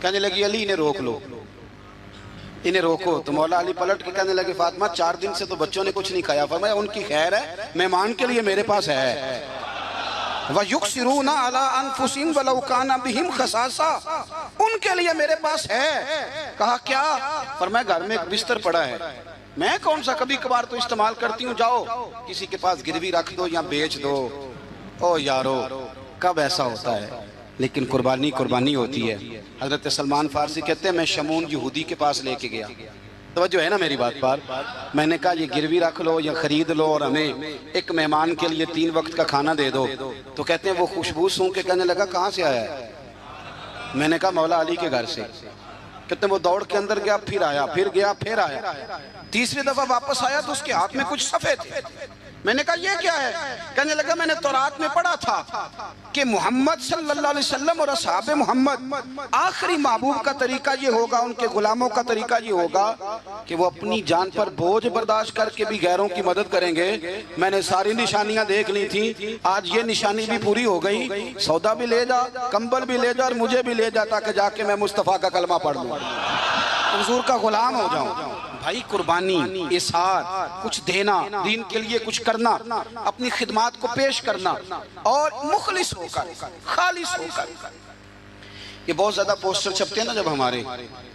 کہنے لگی علی انہیں روک لو, انہیں روکو. تو مولا علی پلٹ کے کہنے لگے فاطمہ 4 دن سے تو بچوں نے کچھ نہیں کھایا. فرمایا ان کی خیر ہے, مہمان کے لیے میرے پاس ہے. وَيُقْسِرُونَ عَلَىٰ أَنفُسِهِمْ وَلَوْ كَانَ بِهِمْ خَصَاصَةٌ, ان کے لیے میرے پاس ہے. کہا کیا؟ فرمایا گھر میں ایک بستر پڑا ہے, میں کون سا کبھی کبھار تو استعمال کرتی ہوں, جاؤ کسی کے پاس گروی رکھ دو یا بیچ دو. او یارو کب ایسا ہوتا ہے, لیکن قربانی ہوتی ہے. حضرت سلمان فارسی کہتے ہیں میں شمون یہودی کے پاس لے کے گیا. توجہ ہے نا میری بات پر؟ میں نے کہا یہ گروی رکھ لو یا خرید لو اور ہمیں ایک مہمان کے لیے 3 وقت کا کھانا دے دو. تو کہتے ہیں وہ خوشبو سونگھ کے کہنے لگا کہاں سے آیا ہے؟ میں نے کہا مولا علی کے گھر سے. کہتے ہیں وہ دوڑ کے اندر گیا, پھر آیا, پھر گیا, پھر آیا. تیسری دفعہ واپس آیا تو اس کے ہاتھ میں کچھ صفحے تھے. میں نے کہا یہ کیا ہے؟ کہنے لگا میں نے تورات میں پڑھا تھا کہ محمد صلی اللہ علیہ وسلم اور اصحاب محمد آخری محبوب کا طریقہ یہ ہوگا, ان کے غلاموں کا طریقہ یہ ہوگا کہ وہ اپنی جان پر بوجھ برداشت کر کے بھی غیروں کی مدد کریں گے. میں نے ساری نشانیاں دیکھ لی تھیں, آج یہ نشانی بھی پوری ہو گئی. سودا بھی لے جا, کمبل بھی لے جا اور مجھے بھی لے جا تاکہ جا کے میں مصطفیٰ کا کلمہ پڑھ لوں, حضور کا غلام ہو جاؤں. بھائی قربانی، اظہار، کچھ دینا، دین کے لیے کچھ کرنا، اپنی خدمات کو پیش کرنا اور مخلص ہو کر، خالص ہو کر. یہ بہت زیادہ پوسٹر چھپتے ہیں نا جب ہمارے،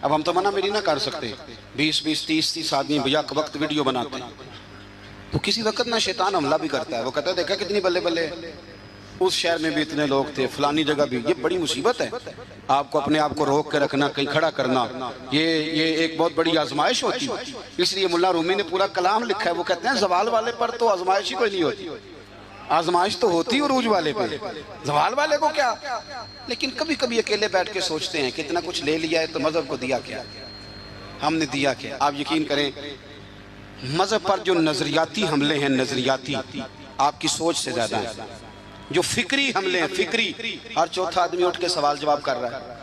اب ہم تو منع میری نہ کر سکتے، 20 30 آدمی بھیا وقت ویڈیو بناتے ہیں، تو کسی وقت نہ شیطان حملہ بھی کرتا ہے. وہ کہتا ہے دیکھا کتنی بلے بلے، اس شہر میں بھی اتنے لوگ تھے، فلانی جگہ بھی. یہ بڑی مصیبت ہے، آپ کو اپنے آپ کو روک کے رکھنا، کہیں کھڑا کرنا، یہ ایک بہت بڑی آزمائش ہوتی ہے. اس لیے مولا رومی نے پورا کلام لکھا ہے. وہ کہتے ہیں زوال والے پر تو آزمائش ہی کوئی نہیں ہوتی، آزمائش تو ہوتی عروج والے پہ، زوال والے کو کیا. لیکن کبھی کبھی اکیلے بیٹھ کے سوچتے ہیں کہ اتنا کچھ لے لیا ہے تو مذہب کو دیا کیا، ہم نے دیا کیا. آپ یقین کریں مذہب پر جو نظریاتی حملے ہیں، نظریاتی، آپ کی سوچ سے زیادہ ہیں. جو فکری حملے ہیں، فکری، ہر چوتھا آدمی اٹھ کے سوال جواب کر رہا ہے.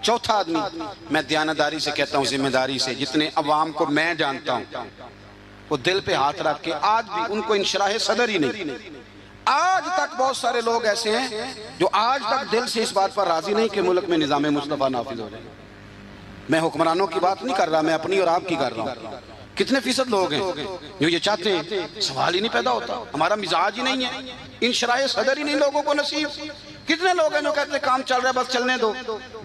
چوتھا آدمی، میں دیانتداری سے کہتا ہوں، ذمہ داری سے، جتنے عوام کو میں جانتا ہوں وہ دل پہ ہاتھ رکھ کے آج بھی ان کو انشراح صدر ہی نہیں. آج تک بہت سارے لوگ ایسے ہیں جو آج تک دل سے اس بات پر راضی نہیں کہ ملک میں نظام مصطفیٰ نافذ ہو جائے. میں حکمرانوں کی بات نہیں کر رہا، میں اپنی اور آپ کی کر رہا ہوں. کتنے فیصد لوگ ہیں جو یہ چاہتے ہیں؟ سوال ہی نہیں پیدا ہوتا. ہمارا مزاج ہی نہیں ہے، انشراح صدر ہی نہیں لوگوں کو نصیب. کتنے لوگ ہیں جو کہتے ہیں کام چل رہا ہے بس چلنے دو.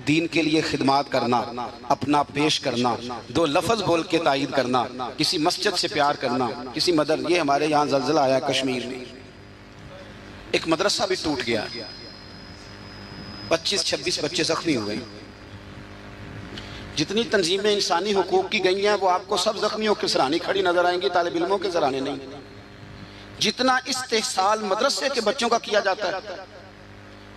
دین کے لیے خدمات کرنا، اپنا پیش کرنا، دو لفظ بول کے تائید کرنا، کسی مسجد سے پیار کرنا، کسی مدر. یہ ہمارے یہاں زلزلہ آیا کشمیر میں، ایک مدرسہ بھی ٹوٹ گیا، 25-26 بچے زخمی ہوئے. جتنی تنظیمیں انسانی حقوق کی گئی ہیں وہ آپ کو سب زخمیوں کے سرانے کھڑی نظر آئیں گی، طالب علموں کے سرانے نہیں. جتنا استحصال مدرسے کے بچوں کا کیا جاتا ہے،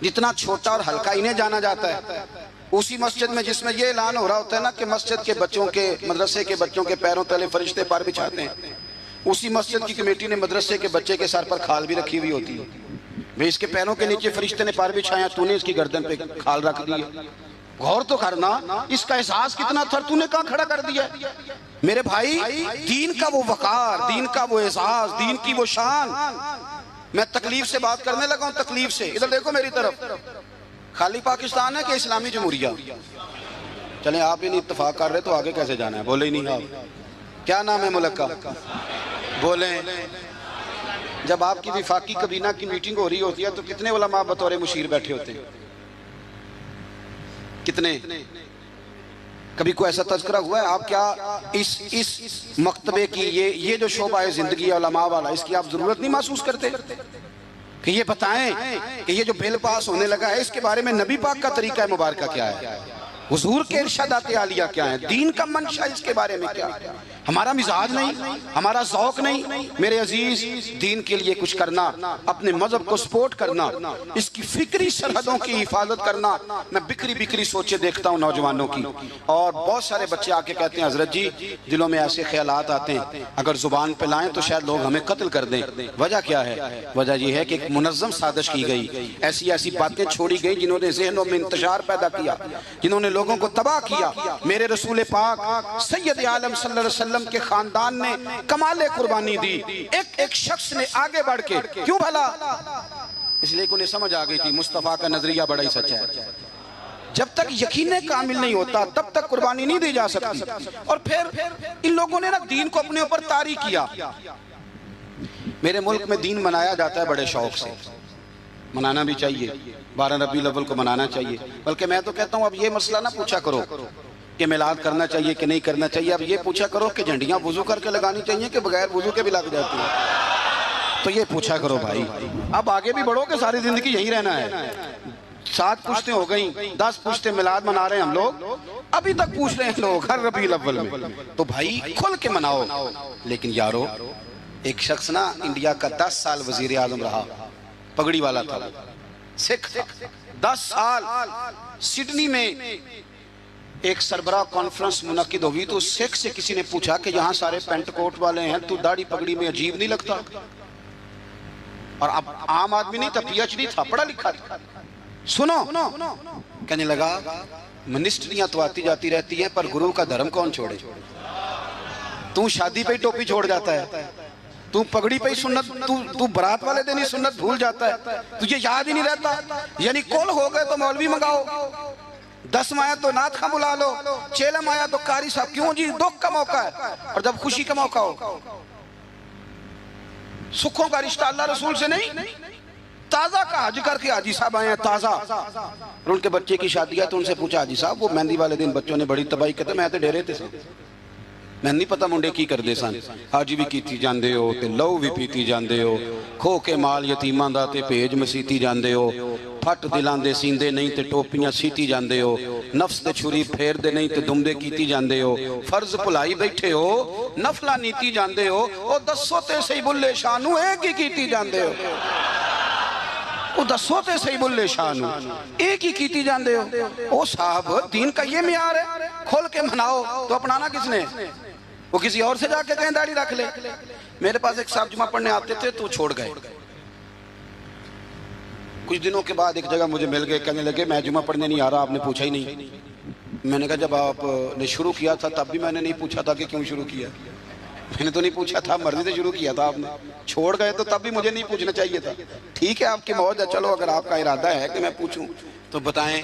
جتنا چھوٹا اور ہلکا انہیں جانا جاتا ہے، اسی مسجد میں جس میں یہ اعلان ہو رہا ہوتا ہے نا کہ مسجد کے بچوں کے، مدرسے کے بچوں کے پیروں تلے فرشتے پر بچھاتے ہیں، اسی مسجد کی کمیٹی نے مدرسے کے بچے کے سر پر کھال بھی رکھی ہوئی ہوتی ہے. بھئی اس کے پیروں کے نیچے فرشتے نے پار بچھایا، تو نے اس کی گردن پہ کھال رکھ دی. غور تو کرنا، اس کا احساس کتنا تھا، تو نے کہاں کھڑا کر دیا. میرے بھائی دین کا وہ وقار، دین کا وہ احساس، دین کی وہ شان. میں تکلیف سے بات کرنے لگا ہوں، تکلیف سے. ادھر دیکھو میری طرف، خالی پاکستان ہے کہ اسلامی جمہوریہ؟ چلیں آپ ہی نہیں اتفاق کر رہے تو آگے کیسے جانا ہے؟ بولے ہی نہیں آپ. کیا نام ہے ملک کا؟ بولیں. جب آپ کی وفاقی کابینہ کی میٹنگ ہو رہی ہوتی ہے تو کتنے علماء بطور مشیر بیٹھے ہوتے ہیں؟ کتنے؟ کبھی کوئی ایسا تذکرہ ہوا ہے؟ آپ کیا اس مکتبے کی یہ جو شعبہ زندگی علماء والا، اس کی آپ ضرورت نہیں محسوس کرتے کہ یہ بتائیں کہ یہ جو بل پاس ہونے لگا ہے اس کے بارے میں نبی پاک کا طریقہ مبارکہ کیا ہے، حضور کے ارشادات عالیہ کیا ہیں، دین کا منشا اس کے بارے میں کیا ہے؟ ہمارا مزاج نہیں، ہمارا ذوق نہیں. میرے عزیز، دین کے لیے کچھ کرنا، اپنے مذہب کو سپورٹ کرنا، اس کی فکری سرحدوں کی حفاظت کرنا. میں بکری سوچے دیکھتا ہوں نوجوانوں کی، اور بہت سارے بچے آ کے کہتے ہیں حضرت جی دلوں میں ایسے خیالات آتے ہیں اگر زبان پہ لائیں تو شاید لوگ ہمیں قتل کر دیں. وجہ کیا ہے؟ وجہ یہ ہے کہ ایک منظم سازش کی گئی، ایسی باتیں چھوڑی گئی جنہوں نے ذہنوں میں انتشار پیدا کیا، جنہوں نے لوگوں کو تباہ کیا. میرے رسول پاک سید عالم صلی اللہ علیہ وسلم کے خاندان نے کمال قربانی دی. ایک شخص نے آگے بڑھ کے، کیوں بھلا؟ اس لیے انہیں سمجھ آ گئی تھی مصطفیٰ کا نظریہ بڑا ہی سچا ہے. جب تک یقین کامل نہیں ہوتا تب تک قربانی نہیں دی جا سکتی. اور پھر ان لوگوں نے دین کو اپنے اوپر طاری کیا. میرے ملک میں دین منایا جاتا ہے بڑے شوق سے، منانا بھی چاہیے، 12 ربیع الاول کو منانا چاہیے. بلکہ میں تو کہتا ہوں اب یہ مسئلہ نہ پوچھا کرو کہ میلاد کرنا چاہیے کہ نہیں کرنا چاہیے، اب یہ پوچھا کرو کہ جھنڈیاں وضو کر کے لگانی چاہیے کہ بغیر وضو کے بھی لگ جاتی ہیں. تو یہ پوچھا کرو بھائی. اب آگے بھی بڑھو کہ ساری زندگی یہی رہنا ہے. 7 پوچھتے ہو گئیں، 10 پوچھتے میلاد منا رہے ہیں ہم لوگ، ابھی تک پوچھ رہے ہیں لوگ ہر ربیع الاول میں. تو بھائی کھل کے مناؤ. لیکن یارو ایک شخص نا انڈیا کا 10 سال وزیر اعظم رہا، پگڑی والا تھا، سکھ تھا، 10 سال. سڈنی میں ایک سربراہ کانفرنس منعقد ہوئی تو سکھ سے کسی نے پوچھا کہ یہاں سارے پینٹ کوٹ والے ہیں، تو داڑھی پگڑی میں عجیب نہیں لگتا؟ اور اب عام آدمی نہیں تھا، پی ایچ ڈی تھا، پڑھا لکھا تھا. سنو، کہنے لگا منسٹریاں تو آتی جاتی رہتی ہیں پر گرو کا دھرم کون چھوڑے؟ تو شادی پہ ہی ٹوپی چھوڑ جاتا ہے، تو پگڑی پہ ہی سنت، تو برات والے دن ہی سنت بھول جاتا ہے، تجھے یاد ہی نہیں رہتا. یعنی کل ہو گئے تو مولوی منگاؤ، 10 آیا تو نعت خواں بلا لو، 6 آیا تو قاری صاحب، کیوں جی دکھ کا موقع ہے اور جب خوشی کا موقع ہو. سکھوں کا رشتہ اللہ رسول سے نہیں. تازہ کا حج کر کے حاجی صاحب آئے ہیں تازہ، اور ان کے بچے کی شادی ہے تو ان سے پوچھا حاجی صاحب وہ مہندی والے دن بچوں نے بڑی تباہی کہتے میں تے ڈیرے تے سے میں نہیں پتا منڈے کی کر دے سن. حاجی بھی کیتی جاندے ہو تے لو بھی پیتی جاندے ہو، کھو کے مال یتیماں دا تے بھیج مسیتی جاندے ہو، پھٹ دلاں دے سیندے نہیں تے ٹوپیاں سیتی جاندے ہو، نفس تے چھری پھیر دے نہیں تے دمدے کیتی جاندے ہو، فرض بھلائی بیٹھے ہو، نفلہ نیتی جاندے ہو، او دسو تے صحیح بلے شانو ایک ہی کیتی جاندے ہو. وہ دسو تے صحیح بلے شانو ایک ہی کیتی جاندے ہو. او صاحب دین کا یہ معیار ہے، کھول کے مناؤ تو اپنانا کس نے؟ وہ کسی اور سے جا کے کہیں داڑھی رکھ لے. میرے پاس ایک صاحب جمعہ پڑھنے آتے تھے تو چھوڑ گئے. کچھ دنوں کے بعد ایک جگہ مجھے مل گئے، کہنے لگے میں جمعہ پڑھنے نہیں آ رہا، آپ نے پوچھا ہی نہیں. میں نے کہا جب آپ نے شروع کیا تھا تب بھی میں نے نہیں پوچھا تھا کہ کیوں شروع کیا. میں نے تو نہیں پوچھا تھا، مرضی سے شروع کیا تھا آپ نے. چھوڑ گئے تو تب بھی مجھے نہیں پوچھنا چاہیے تھا. ٹھیک ہے آپ کی موج ہے، چلو اگر آپ کا ارادہ ہے کہ میں پوچھوں تو بتائیں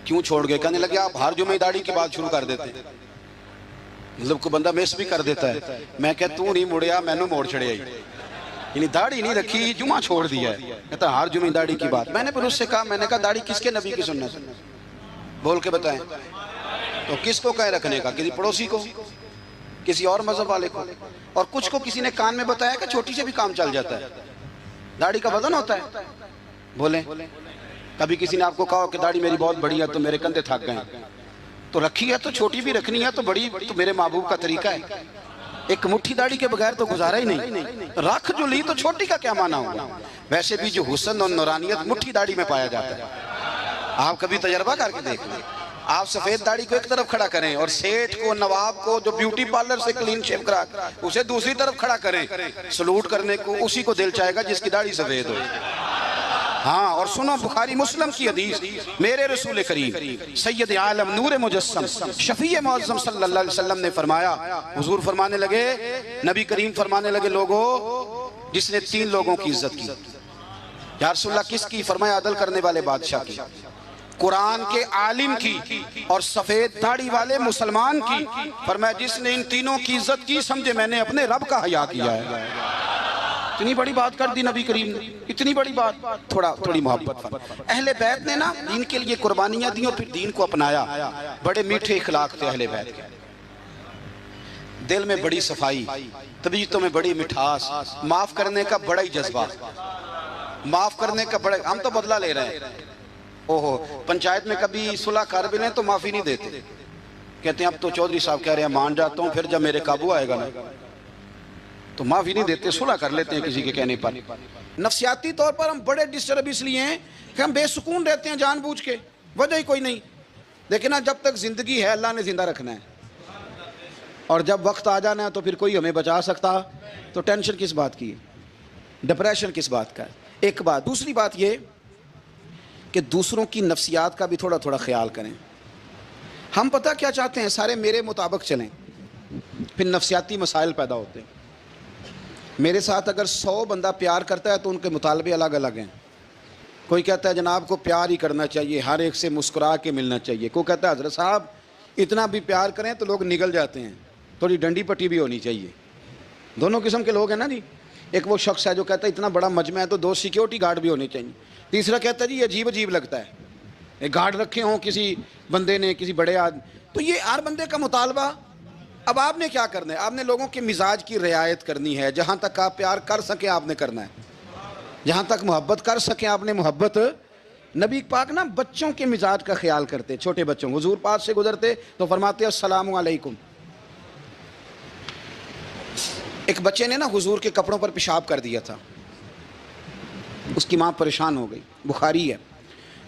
کیوں چھوڑ گئے. کہنے لگے آپ ہر جمعہ داڑھی کی بات شروع کر دیتے، مطلب کو بندہ مس بھی کر دیتا ہے. میں کہ تو نہیں مڑیا میں نے موڑ چھڑیا ہی، یعنی داڑھی نہیں رکھی جمعہ چھوڑ دیا ہے. کہتا ہر جمعہ داڑھی کی بات. میں نے پھر اس سے کہا، میں نے کہا داڑھی کس کے نبی کی سنت ہے بول کے بتائیں. تو کس کو کہے رکھنے کا؟ کسی پڑوسی کو، کسی اور مذہب والے کو. اور کچھ کو کسی نے کان میں بتایا کہ چھوٹی سے بھی کام چل جاتا ہے، داڑھی کا وزن ہوتا ہے. بولیں کبھی کسی نے آپ کو کہا کہ داڑھی میری بہت بڑی ہے تو میرے کندھے تھک گئے، تو رکھی ہے تو چھوٹی بھی رکھنی ہے تو بڑی تو میرے محبوب کا طریقہ ہے. ایک مٹھی داڑھی کے بغیر تو گزارا ہی نہیں. رکھ جو لی تو چھوٹی کا کیا معنی ہوگا؟ ویسے بھی جو حسن اور نورانیت مٹھی داڑھی میں پایا جاتا ہے. آپ کبھی تجربہ کر کے دیکھ لیں. آپ سفید داڑھی کو ایک طرف کھڑا کریں اور سیٹھ کو نواب کو جو بیوٹی پارلر سے کلین شیو کرا اسے دوسری طرف کھڑا کریں، سلوٹ کرنے کو اسی کو دل چاہے گا جس کی داڑھی سفید ہو. ہاں اور سنو بخاری مسلم کی حدیث، میرے رسول کریم سید عالم نور مجسم شفیع معظم صلی اللہ علیہ وسلم نے فرمایا. حضور فرمانے لگے، نبی کریم فرمانے لگے، لوگوں جس نے 3 لوگوں کی عزت کی. یا رسول اللہ کس کی؟ فرمایا عدل کرنے والے بادشاہ کی، قرآن کے عالم کی، اور سفید داڑھی والے مسلمان کی. فرمایا جس نے ان تینوں کی عزت کی سمجھے میں نے اپنے رب کا حیا کیا ہے. اتنی بڑی بات کر دی نبی کریم نے، اتنی بڑی بات. تھوڑی محبت. اہل بیت نے نا دین کے لیے قربانیاں دی اور پھر دین کو اپنایا. بڑے میٹھے اخلاق تھے اہل بیت کے، دل میں بڑی صفائی، طبیعتوں میں بڑی مٹھاس، معاف کرنے کا بڑا ہی جذبہ، معاف کرنے کا بڑا. ہم تو بدلہ لے رہے ہیں. اوہو پنچایت میں کبھی صلح کر بھی لیں تو معافی نہیں دیتے، کہتے ہیں اب تو چودھری صاحب کہہ رہے ہیں مان جاتا ہوں، پھر جب میرے قابو آئے گا نا تو معافی نہیں دیتے، صلح کر لیتے ہیں کسی کے کہنے پر. نفسیاتی طور پر ہم بڑے ڈسٹرب اس لیے ہیں کہ ہم بے سکون رہتے ہیں جان بوجھ کے، وجہ ہی کوئی نہیں. لیکن جب تک زندگی ہے اللہ نے زندہ رکھنا ہے، اور جب وقت آ جانا ہے تو پھر کوئی ہمیں بچا سکتا تو ٹینشن کس بات کی ہے، ڈپریشن کس بات کا ہے. ایک بات. دوسری بات یہ کہ دوسروں کی نفسیات کا بھی تھوڑا تھوڑا خیال کریں. ہم پتہ کیا چاہتے ہیں؟ سارے میرے مطابق چلیں، پھر نفسیاتی مسائل پیدا ہوتے ہیں. میرے ساتھ اگر 100 بندہ پیار کرتا ہے تو ان کے مطالبے الگ الگ ہیں. کوئی کہتا ہے جناب کو پیار ہی کرنا چاہیے، ہر ایک سے مسکرا کے ملنا چاہیے. کوئی کہتا ہے حضرت صاحب اتنا بھی پیار کریں تو لوگ نگل جاتے ہیں، تھوڑی ڈنڈی پٹی بھی ہونی چاہیے. دونوں قسم کے لوگ ہیں نا جی. ایک وہ شخص ہے جو کہتا ہے اتنا بڑا مجمع ہے تو 2 سیکیورٹی گارڈ بھی ہونے چاہیے. تیسرا کہتا ہے جی عجیب عجیب لگتا ہے، ایک گارڈ رکھے ہوں کسی بندے نے، کسی بڑے آدمی. تو یہ ہر بندے کا مطالبہ. اب آپ نے کیا کرنا ہے؟ آپ نے لوگوں کے مزاج کی رعایت کرنی ہے. جہاں تک آپ پیار کر سکیں آپ نے کرنا ہے، جہاں تک محبت کر سکیں آپ نے محبت. نبی پاک نا بچوں کے مزاج کا خیال کرتے، چھوٹے بچوں. حضور پاک سے گزرتے تو فرماتے السلام علیکم. ایک بچے نے نا حضور کے کپڑوں پر پیشاب کر دیا تھا، اس کی ماں پریشان ہو گئی. بخاری ہے.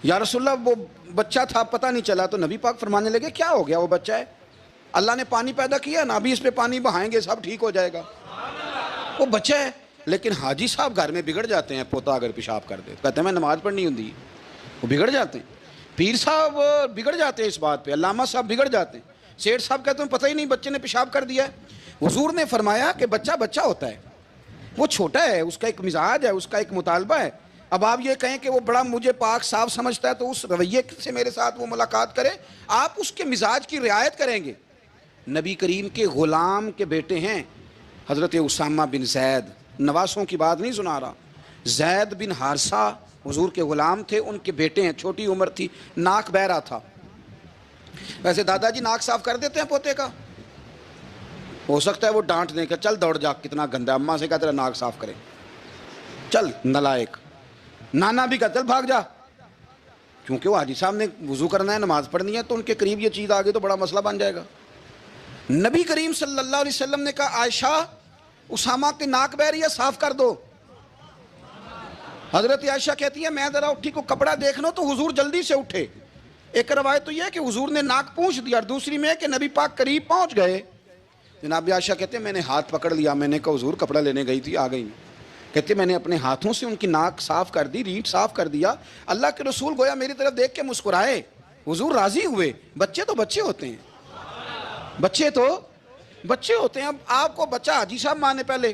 یا رسول اللہ وہ بچہ تھا پتہ نہیں چلا. تو نبی پاک فرمانے لگے کیا ہو گیا؟ وہ بچہ ہے، اللہ نے پانی پیدا کیا نا، ابھی اس پہ پانی بہائیں گے سب ٹھیک ہو جائے گا. وہ بچہ ہے. لیکن حاجی صاحب گھر میں بگڑ جاتے ہیں، پوتا اگر پیشاب کر دے کہتے ہیں میں نماز پڑھنی ہوندی، وہ بگڑ جاتے ہیں. پیر صاحب بگڑ جاتے ہیں اس بات پہ، علامہ صاحب بگڑ جاتے ہیں. سیٹھ صاحب کہتے ہیں پتہ ہی نہیں بچے نے پیشاب کر دیا ہے. حضور نے فرمایا کہ بچہ بچہ ہوتا ہے، وہ چھوٹا ہے، اس کا ایک مزاج ہے، اس کا ایک مطالبہ ہے. اب آپ یہ کہیں کہ وہ بڑا مجھے پاک صاف سمجھتا ہے تو اس رویے سے میرے ساتھ وہ ملاقات کرے، آپ اس کے مزاج کی رعایت کریں گے۔ نبی کریم کے غلام کے بیٹے ہیں حضرت اسامہ بن زید، نواسوں کی بات نہیں سنا رہا، زید بن حارثہ حضور کے غلام تھے، ان کے بیٹے ہیں، چھوٹی عمر تھی، ناک بہ رہا تھا۔ ویسے دادا جی ناک صاف کر دیتے ہیں پوتے کا، ہو سکتا ہے وہ ڈانٹ دیں کہ چل دوڑ جا کتنا گندا، اماں سے کہا تیرا ناک صاف کرے، چل نلائق، نانا بھی کہا چل بھاگ جا، کیونکہ وہ حاجی صاحب نے وضو کرنا ہے، نماز پڑھنی ہے، تو ان کے قریب یہ چیز آگے تو بڑا مسئلہ بن جائے گا۔ نبی کریم صلی اللہ علیہ وسلم نے کہا عائشہ اسامہ کی ناک بہ رہی ہے، صاف کر دو۔ حضرت عائشہ کہتی ہے میں ذرا اٹھی کو کپڑا دیکھ لوں تو حضور جلدی سے اٹھے۔ ایک روایت تو یہ ہے کہ حضور نے ناک پونچھ دیا، اور دوسری میں کہ نبی پاک قریب پہنچ گئے۔ جناب عائشہ کہتے ہیں میں نے ہاتھ پکڑ لیا، میں نے کہا حضور کپڑا لینے گئی تھی، آ گئی نہیں۔ کہتے میں نے اپنے ہاتھوں سے ان کی ناک صاف کر دی، ریٹ صاف کر دیا۔ اللہ کے رسول گویا میری طرف دیکھ کے مسکرائے، حضور راضی ہوئے۔ بچے تو بچے ہوتے ہیں، بچے تو بچے ہوتے ہیں۔ اب آپ کو بچہ حاجی صاحب مانے، پہلے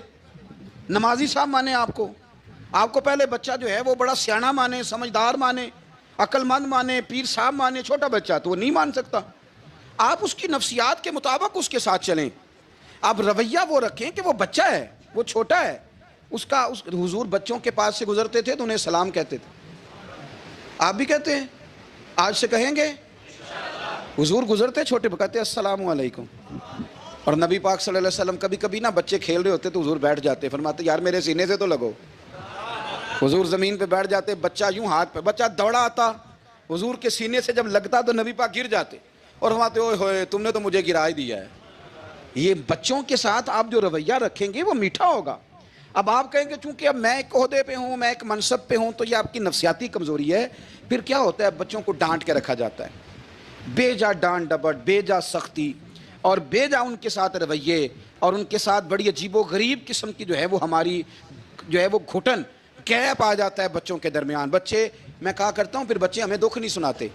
نمازی صاحب مانے، آپ کو پہلے بچہ جو ہے وہ بڑا سیاںا مانے، سمجھدار مانے، عقل مند مانے، پیر صاحب مانے۔ چھوٹا بچہ تو وہ نہیں مان سکتا۔ آپ اس کی نفسیات کے مطابق اس کے ساتھ چلیں۔ آپ رویہ وہ رکھیں کہ وہ بچہ ہے، وہ چھوٹا ہے۔ حضور بچوں کے پاس سے گزرتے تھے تو انہیں سلام کہتے تھے، آپ بھی کہتے ہیں، آج سے کہیں گے۔ حضور گزرتے چھوٹے کہتے السلام علیکم۔ اور نبی پاک صلی اللہ علیہ وسلم کبھی کبھی نا بچے کھیل رہے ہوتے تو حضور بیٹھ جاتے، فرماتے یار میرے سینے سے تو لگو۔ حضور زمین پہ بیٹھ جاتے، بچہ یوں ہاتھ پہ، بچہ دوڑا آتا، حضور کے سینے سے جب لگتا تو نبی پاک گر جاتے اور فرماتے اوئے ہوئے تم نے تو مجھے گرا ہی دیا ہے۔ یہ بچوں کے ساتھ آپ جو رویہ رکھیں گے وہ میٹھا ہوگا۔ اب آپ کہیں گے چونکہ اب میں ایک عہدے پہ ہوں، میں ایک منصب پہ ہوں، تو یہ آپ کی نفسیاتی کمزوری ہے۔ پھر کیا ہوتا ہے، بچوں کو ڈانٹ کے رکھا جاتا ہے، بے جا ڈانٹ ڈپٹ، بے جا سختی، اور بے جا ان کے ساتھ رویے، اور ان کے ساتھ بڑی عجیب و غریب قسم کی جو ہے وہ ہماری جو ہے وہ گھٹن گیپ آ جاتا ہے بچوں کے درمیان۔ بچے، میں کہا کرتا ہوں، پھر بچے ہمیں دکھ نہیں سناتے،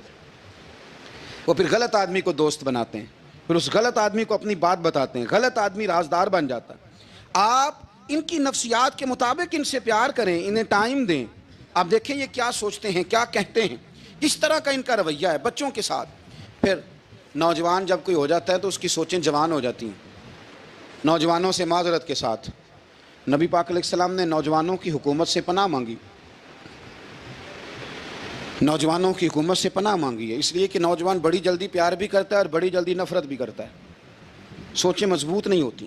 وہ پھر غلط آدمی کو دوست بناتے ہیں، پھر اس غلط آدمی کو اپنی بات بتاتے ہیں، غلط آدمی رازدار بن جاتا ہے۔ آپ ان کی نفسیات کے مطابق ان سے پیار کریں، انہیں ٹائم دیں۔ آپ دیکھیں یہ کیا سوچتے ہیں، کیا کہتے ہیں، کس طرح کا ان کا رویہ ہے بچوں کے ساتھ۔ پھر نوجوان جب کوئی ہو جاتا ہے تو اس کی سوچیں جوان ہو جاتی ہیں۔ نوجوانوں سے معذرت کے ساتھ نبی پاک علیہ السلام نے نوجوانوں کی حکومت سے پناہ مانگی، نوجوانوں کی حکومت سے پناہ مانگی ہے، اس لیے کہ نوجوان بڑی جلدی پیار بھی کرتا ہے اور بڑی جلدی نفرت بھی کرتا ہے، سوچیں مضبوط نہیں ہوتی۔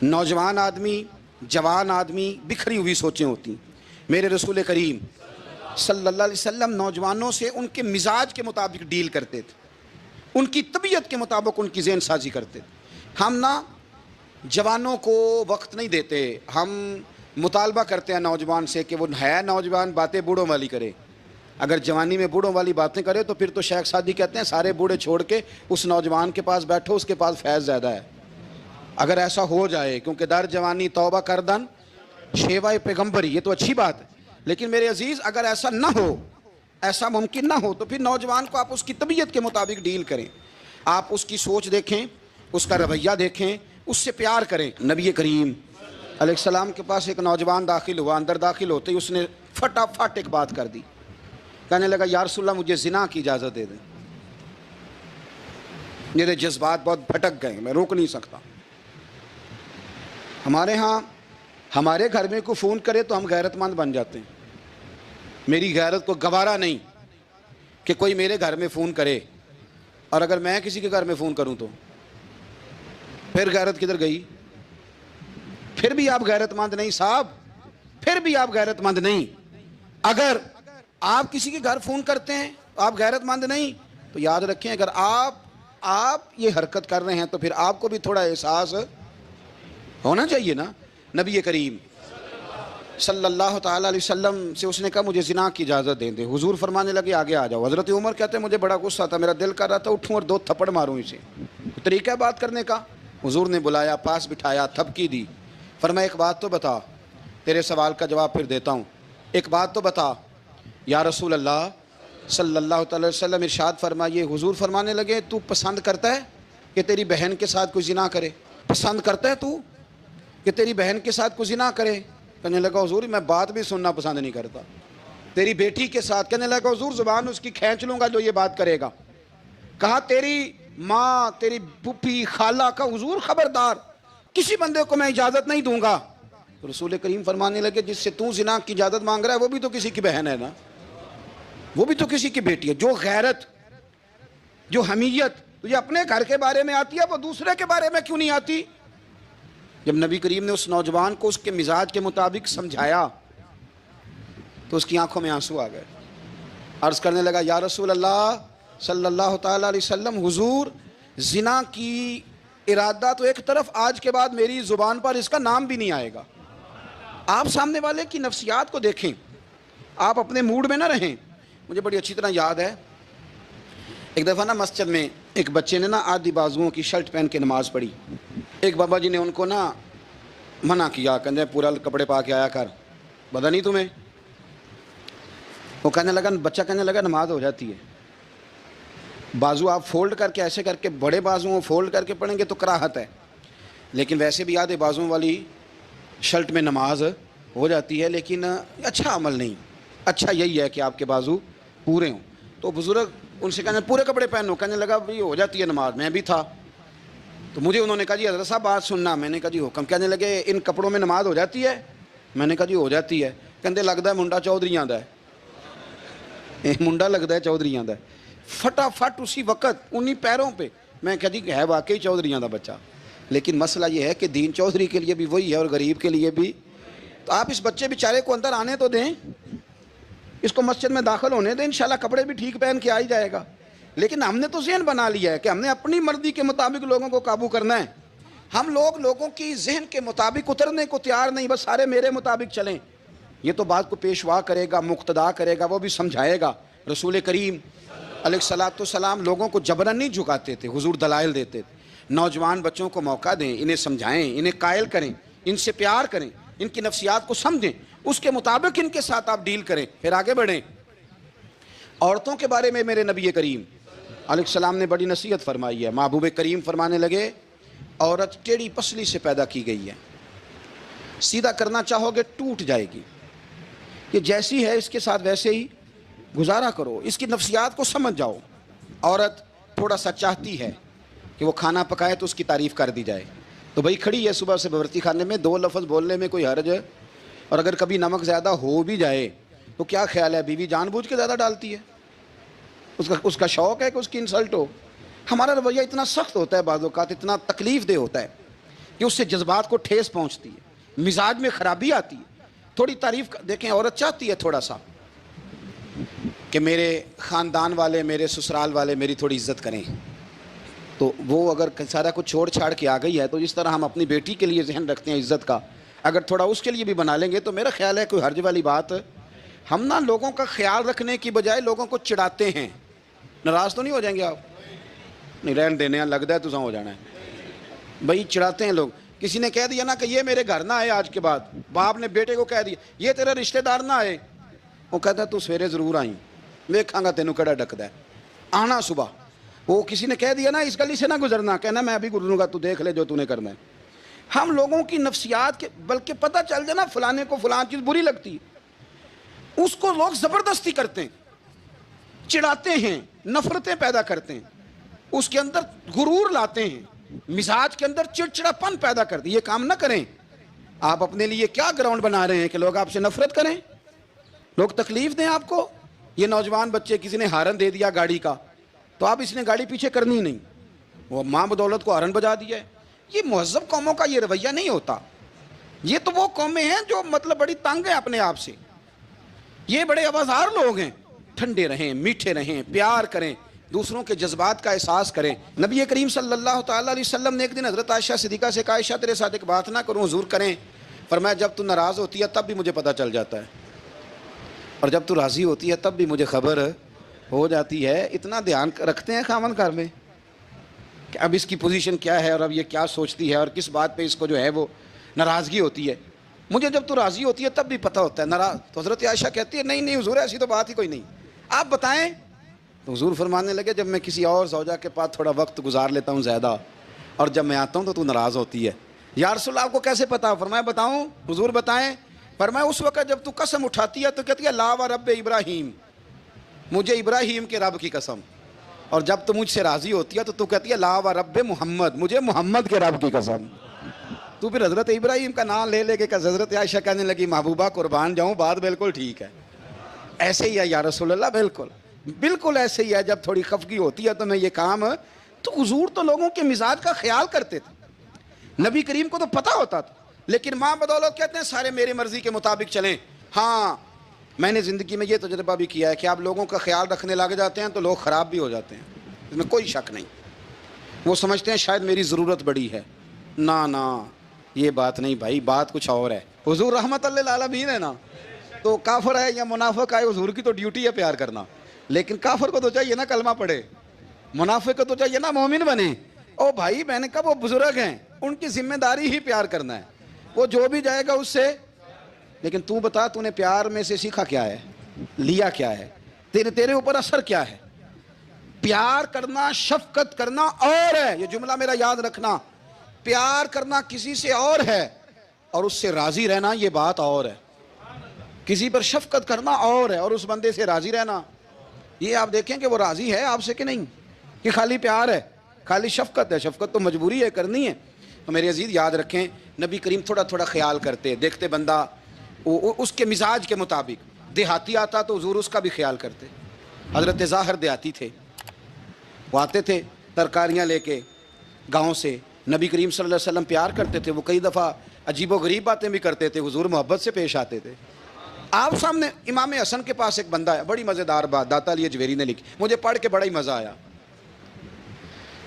نوجوان آدمی، جوان آدمی، بکھری ہوئی سوچیں ہوتی۔ میرے رسول کریم صلی اللہ علیہ وسلم نوجوانوں سے ان کے مزاج کے مطابق ڈیل کرتے تھے، ان کی طبیعت کے مطابق ان کی ذہن سازی کرتے تھے۔ ہم نا جوانوں کو وقت نہیں دیتے، ہم مطالبہ کرتے ہیں نوجوان سے کہ وہ ہے نوجوان باتیں بوڑھوں والی کرے۔ اگر جوانی میں بوڑھوں والی باتیں کرے تو پھر تو شیخ سعدی کہتے ہیں سارے بوڑھے چھوڑ کے اس نوجوان کے پاس بیٹھو، اس کے پاس فیض زیادہ ہے۔ اگر ایسا ہو جائے، کیونکہ در جوانی توبہ کردن شیوائے پیغمبری، یہ تو اچھی بات ہے، لیکن میرے عزیز اگر ایسا نہ ہو، ایسا ممکن نہ ہو، تو پھر نوجوان کو آپ اس کی طبیعت کے مطابق ڈیل کریں۔ آپ اس کی سوچ دیکھیں، اس کا رویہ دیکھیں، اس سے پیار کریں۔ نبی کریم علیہ السلام کے پاس ایک نوجوان داخل ہوا، اندر داخل ہوتے ہی اس نے فٹافٹ ایک بات کر دی، کہنے لگا یا رسول اللہ مجھے زنا کی اجازت دے دیں، میرے جذبات بہت بھٹک گئے، میں روک نہیں سکتا۔ ہمارے ہاں ہمارے گھر میں کوئی فون کرے تو ہم غیرت مند بن جاتے ہیں، میری غیرت کو گوارا نہیں کہ کوئی میرے گھر میں فون کرے، اور اگر میں کسی کے گھر میں فون کروں تو پھر غیرت کدھر گئی؟ پھر بھی آپ غیرت مند نہیں صاحب، پھر بھی آپ غیرت مند نہیں۔ اگر آپ کسی کے گھر فون کرتے ہیں تو آپ غیرت مند نہیں، تو یاد رکھیں اگر آپ یہ حرکت کر رہے ہیں تو پھر آپ کو بھی تھوڑا احساس ہونا چاہیے نا۔ نبی کریم صلی اللہ تعالیٰ علیہ وسلم سے اس نے کہا مجھے زنا کی اجازت دیں دے۔ حضور فرمانے لگے آگے آ جاؤ۔ حضرت عمر کہتے ہیں مجھے بڑا غصہ تھا، میرا دل کر رہا تھا اٹھوں اور 2 تھپڑ ماروں اسے، طریقہ ہے بات کرنے کا۔ حضور نے بلایا، پاس بٹھایا، تھپکی دی، فرمایا ایک بات تو بتا، تیرے سوال کا جواب پھر دیتا ہوں، ایک بات تو بتا یا رسول اللہ صلی اللہ تعالی وسلم۔ ارشاد فرمائیے، حضور فرمانے لگے تو پسند کرتا ہے کہ تیری بہن کے ساتھ کوئی زنا کرے؟ پسند کرتا ہے تو کہ تیری بہن کے ساتھ کوئی زنا کرے؟ کہنے لگا حضور میں بات بھی سننا پسند نہیں کرتا تیری بیٹی کے ساتھ. کہنے لگا حضور زبان اس کی کھینچ لوں گا جو یہ بات کرے گا. کہا تیری ماں تیری پھوپھی خالہ کا حضور خبردار کسی بندے کو میں اجازت نہیں دوں گا. رسول کریم فرمانے لگے جس سے تو زنا کی اجازت مانگ رہا ہے وہ بھی تو کسی کی بہن ہے نا, وہ بھی تو کسی کی بیٹی ہے. جو غیرت جو حمیت تجھے اپنے گھر کے بارے میں آتی ہے وہ دوسرے کے بارے میں کیوں نہیں آتی؟ جب نبی کریم نے اس نوجوان کو اس کے مزاج کے مطابق سمجھایا تو اس کی آنکھوں میں آنسو آ گئے. عرض کرنے لگا یا رسول اللہ صلی اللہ تعالیٰ علیہ وسلم, حضور زنا کی ارادہ تو ایک طرف, آج کے بعد میری زبان پر اس کا نام بھی نہیں آئے گا. آپ سامنے والے کی نفسیات کو دیکھیں, آپ اپنے موڈ میں نہ رہیں. مجھے بڑی اچھی طرح یاد ہے ایک دفعہ نا مسجد میں ایک بچے نے نا آدھی بازوؤں کی شرٹ پہن کے نماز پڑھی. ایک بابا جی نے ان کو نا منع کیا, کہنے پورا کپڑے پا کے آیا کر, پتہ نہیں تمہیں. وہ کہنے لگا, بچہ کہنے لگا نماز ہو جاتی ہے, بازو آپ فولڈ کر کے ایسے کر کے بڑے بازوؤں فولڈ کر کے پڑھیں گے تو کراہت ہے, لیکن ویسے بھی آدھے بازوؤں والی شرٹ میں نماز ہو جاتی ہے, لیکن اچھا عمل نہیں. اچھا یہی ہے کہ آپ کے بازو پورے ہوں. تو بزرگ ان سے کہنے پورے کپڑے پہنو, کہنے لگا بھائی ہو جاتی ہے نماز, میں بھی تھا. تو مجھے انہوں نے کہا جی حضرت صاحب بات سننا. میں نے کہا جی حکم. کہنے لگے ان کپڑوں میں نماز ہو جاتی ہے؟ میں نے کہا جی ہو جاتی ہے. کہندے لگتا ہے منڈا چودھری آندا ہے, منڈا لگتا ہے چودھری آندا ہے. فٹافٹ اسی وقت انہی پیروں پہ میں کہا جی ہے واقعی چودھریاں دا بچہ, لیکن مسئلہ یہ ہے کہ دین چودھری کے لیے بھی وہی ہے اور غریب کے لیے بھی. تو آپ اس بچے بیچارے کو اندر آنے تو دیں, اس کو مسجد میں داخل ہونے دیں, انشاءاللہ کپڑے بھی ٹھیک پہن کے آ ہی جائے گا. لیکن ہم نے تو ذہن بنا لیا ہے کہ ہم نے اپنی مرضی کے مطابق لوگوں کو قابو کرنا ہے. ہم لوگوں کی ذہن کے مطابق اترنے کو تیار نہیں, بس سارے میرے مطابق چلیں. یہ تو بات کو پیشوا کرے گا, مقتدا کرے گا, وہ بھی سمجھائے گا. رسول کریم علیہ الصلوۃ والسلام لوگوں کو جبرن نہیں جھکاتے تھے, حضور دلائل دیتے تھے. نوجوان بچوں کو موقع دیں, انہیں سمجھائیں, انہیں قائل کریں, ان سے پیار کریں, ان کی نفسیات کو سمجھیں, اس کے مطابق ان کے ساتھ آپ ڈیل کریں, پھر آگے بڑھیں. عورتوں کے بارے میں میرے نبی کریم علیہ السلام نے بڑی نصیحت فرمائی ہے. محبوب کریم فرمانے لگے عورت ٹیڑھی پسلی سے پیدا کی گئی ہے, سیدھا کرنا چاہو گے ٹوٹ جائے گی. یہ جیسی ہے اس کے ساتھ ویسے ہی گزارا کرو, اس کی نفسیات کو سمجھ جاؤ. عورت تھوڑا سا چاہتی ہے کہ وہ کھانا پکائے تو اس کی تعریف کر دی جائے. تو بھائی کھڑی ہے صبح سے باورچی خانے میں, 2 لفظ بولنے میں کوئی حرج ہے, اور اگر کبھی نمک زیادہ ہو بھی جائے تو کیا خیال ہے, بیوی جان بوجھ کے زیادہ ڈالتی ہے, اس کا شوق ہے کہ اس کی انسلٹ ہو. ہمارا رویہ اتنا سخت ہوتا ہے بعض اوقات, اتنا تکلیف دہ ہوتا ہے کہ اس سے جذبات کو ٹھیس پہنچتی ہے, مزاج میں خرابی آتی ہے. تھوڑی تعریف دیکھیں, عورت چاہتی ہے تھوڑا سا کہ میرے خاندان والے, میرے سسرال والے میری تھوڑی عزت کریں. تو وہ اگر سارا کچھ چھوڑ چھاڑ کے آ گئی ہے تو جس طرح ہم اپنی بیٹی کے لیے ذہن رکھتے ہیں عزت کا, اگر تھوڑا اس کے لیے بھی بنا لیں گے تو میرا خیال ہے کوئی حرج والی بات. ہم نا لوگوں کا خیال رکھنے کی بجائے لوگوں کو چڑھاتے ہیں. ناراض تو نہیں ہو جائیں گے آپ؟ نہیں رہن دینے, لگتا ہے تو ہو جانا ہے بھائی, چڑھاتے ہیں لوگ. کسی نے کہہ دیا نا کہ یہ میرے گھر نہ آئے آج کے بعد, باپ نے بیٹے کو کہہ دیا یہ تیرا رشتہ دار نہ آئے, وہ کہتا ہے تو سویرے ضرور آئیں, ویکھاں گا تینوں کیڑا ڈکدا ہے, آنا صبح. وہ کسی نے کہہ دیا نا اس گلی سے نہ گزرنا, کہنا میں ابھی گزروں گا, تو دیکھ لے جو تو نے کرنا ہے. ہم لوگوں کی نفسیات کے, بلکہ پتہ چل جائے نا فلانے کو فلان چیز بری لگتی ہے, اس کو لوگ زبردستی کرتے ہیں, چڑھاتے ہیں, نفرتیں پیدا کرتے ہیں, اس کے اندر غرور لاتے ہیں, مزاج کے اندر چڑچڑاپن پیدا کرتے ہیں. یہ کام نہ کریں. آپ اپنے لیے کیا گراؤنڈ بنا رہے ہیں کہ لوگ آپ سے نفرت کریں, لوگ تکلیف دیں آپ کو. یہ نوجوان بچے کسی نے ہارن دے دیا گاڑی کا, تو آپ اس نے گاڑی پیچھے کرنی نہیں, وہ ماں بدولت کو ہارن بجا دیا ہے. یہ مہذب قوموں کا یہ رویہ نہیں ہوتا. یہ تو وہ قومیں ہیں جو مطلب بڑی تنگ ہیں اپنے آپ سے, یہ بڑے آوازار لوگ ہیں. ٹھنڈے رہیں, میٹھے رہیں, پیار کریں, دوسروں کے جذبات کا احساس کریں. نبی کریم صلی اللہ تعالیٰ علیہ وسلم نے ایک دن حضرت عائشہ صدیقہ سے کہا عائشہ تیرے ساتھ ایک بات نہ کروں, حضور کریں. فرمایا جب تو ناراض ہوتی ہے تب بھی مجھے پتہ چل جاتا ہے, اور جب تو راضی ہوتی ہے تب بھی مجھے خبر ہو جاتی ہے. اتنا دھیان رکھتے ہیں خاوند گھر میں کہ اب اس کی پوزیشن کیا ہے, اور اب یہ کیا سوچتی ہے, اور کس بات پہ اس کو جو ہے وہ ناراضگی ہوتی ہے. مجھے جب تو راضی ہوتی ہے تب بھی پتہ ہوتا ہے ناراض. تو حضرت عائشہ کہتی ہے نہیں حضور ایسی تو بات ہی کوئی نہیں, آپ بتائیں. تو حضور فرمانے لگے جب میں کسی اور زوجہ کے پاس تھوڑا وقت گزار لیتا ہوں زیادہ, اور جب میں آتا ہوں تو ناراض ہوتی ہے. یا رسول اللہ آپ کو کیسے پتا؟ فرمایا بتاؤں؟ حضور بتائیں. فرمایا اس وقت جب تو قسم اٹھاتی ہے تو کہتی ہے لا و رب ابراہیم، مجھے ابراہیم کے رب کی قسم، اور جب تو مجھ سے راضی ہوتی ہے تو کہتی ہے لا و رب محمد، مجھے محمد کے رب کی قسم۔ تو پھر حضرت ابراہیم کا نام لے لے کے حضرت عائشہ کہنے لگی محبوبہ قربان جاؤں، بات بالکل ٹھیک ہے، ایسے ہی ہے یا رسول اللہ، بالکل بالکل ایسے ہی ہے۔ جب تھوڑی خفگی ہوتی ہے تو میں یہ کام، تو حضور تو لوگوں کے مزاج کا خیال کرتے تھے، نبی کریم کو تو پتہ ہوتا تھا، لیکن ماں بدولت کہتے ہیں سارے میری مرضی کے مطابق چلیں۔ ہاں میں نے زندگی میں یہ تجربہ بھی کیا ہے کہ آپ لوگوں کا خیال رکھنے لگ جاتے ہیں تو لوگ خراب بھی ہو جاتے ہیں، اس میں کوئی شک نہیں۔ وہ سمجھتے ہیں شاید میری ضرورت بڑی ہے، نہ یہ بات نہیں بھائی، بات کچھ اور ہے۔ حضور رحمت اللہ العالمین ہے نا، تو کافر ہے یا منافق ہے، حضور کی تو ڈیوٹی ہے پیار کرنا، لیکن کافر کو تو چاہیے نا کلمہ پڑھے، منافق کو تو چاہیے نا مومن بنے۔ او بھائی میں نے کہا وہ بزرگ ہیں، ان کی ذمہ داری ہی پیار کرنا ہے، وہ جو بھی جائے گا اس سے۔ لیکن تو بتا تو نے پیار میں سے سیکھا کیا ہے، لیا کیا ہے، تیرے اوپر اثر کیا ہے؟ پیار کرنا، شفقت کرنا اور ہے، یہ جملہ میرا یاد رکھنا، پیار کرنا کسی سے اور ہے اور اس سے راضی رہنا یہ بات اور ہے۔ کسی پر شفقت کرنا اور ہے اور اس بندے سے راضی رہنا، یہ آپ دیکھیں کہ وہ راضی ہے آپ سے کہ نہیں، کہ خالی پیار ہے، خالی شفقت ہے۔ شفقت تو مجبوری ہے کرنی ہے۔ تو میرے عزیز یاد رکھیں، نبی کریم تھوڑا تھوڑا خیال کرتے، دیکھتے بندہ اس کے مزاج کے مطابق، دیہاتی آتا تو حضور اس کا بھی خیال کرتے۔ حضرت ظاہر دیہاتی تھے، وہ آتے تھے ترکاریاں لے کے گاؤں سے، نبی کریم صلی اللہ علیہ وسلم پیار کرتے تھے، وہ کئی دفعہ عجیب و غریب باتیں بھی کرتے تھے، حضور محبت سے پیش آتے تھے۔ آپ سامنے امام حسن کے پاس ایک بندہ ہے، بڑی مزیدار بات داتا علی اجویری نے لکھی، مجھے پڑھ کے بڑا ہی مزہ آیا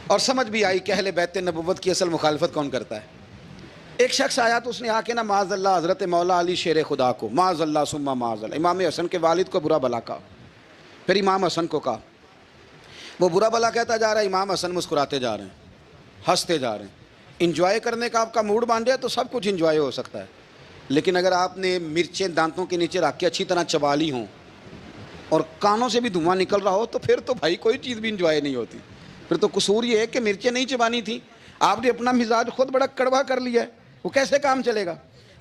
اور سمجھ بھی آئی کہ اہل بیت نبوت کی اصل مخالفت کون کرتا ہے۔ ایک شخص آیا تو اس نے آ کے نا معاذ اللہ حضرت مولا علی شیر خدا کو، معاذ اللہ ثم معاذ اللہ، امام حسن کے والد کو برا بلا کہا، پھر امام حسن کو کہا، وہ برا بلا کہتا جا رہا ہے، امام حسن مسکراتے جا رہے ہیں، ہنستے جا رہے ہیں۔ انجوائے کرنے کا آپ کا موڈ بن جائے تو سب کچھ انجوائے ہو سکتا ہے، لیکن اگر آپ نے مرچیں دانتوں کے نیچے رکھ کے اچھی طرح چبا لی ہوں اور کانوں سے بھی دھواں نکل رہا ہو تو پھر تو بھائی کوئی چیز بھی انجوائے نہیں ہوتی۔ پھر تو قصور یہ ہے کہ مرچیں نہیں چبانی تھی، آپ نے اپنا مزاج خود بڑا کڑوا کر لیا ہے، وہ کیسے کام چلے گا؟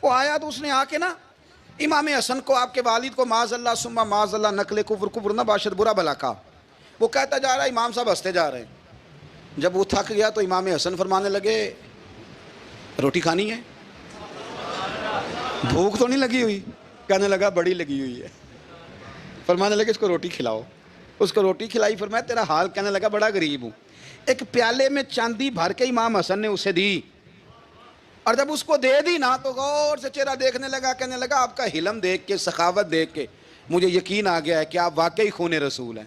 وہ آیا تو اس نے آ کے نا امام حسن کو، آپ کے والد کو، معاذ اللہ ثم معاذ اللہ، نقل کفر نہ باشد، برا بلا کہا۔ وہ کہتا جا رہا ہے، امام صاحب ہنستے جا رہے ہیں۔ جب وہ تھک گیا تو امام حسن فرمانے لگے روٹی کھانی ہے؟ بھوک تو نہیں لگی ہوئی؟ کہنے لگا بڑی لگی ہوئی ہے۔ فرمانے لگے اس کو روٹی کھلاؤ، اس کو روٹی کھلائی، فرمایا تیرا حال؟ کہنے لگا بڑا غریب ہوں۔ ایک پیالے میں چاندی بھر کے امام حسن نے اسے دی، اور جب اس کو دے دی نا تو غور سے چہرہ دیکھنے لگا، کہنے لگا آپ کا حلم دیکھ کے، سخاوت دیکھ کے مجھے یقین آ گیا ہے کہ آپ واقعی خون رسول ہیں۔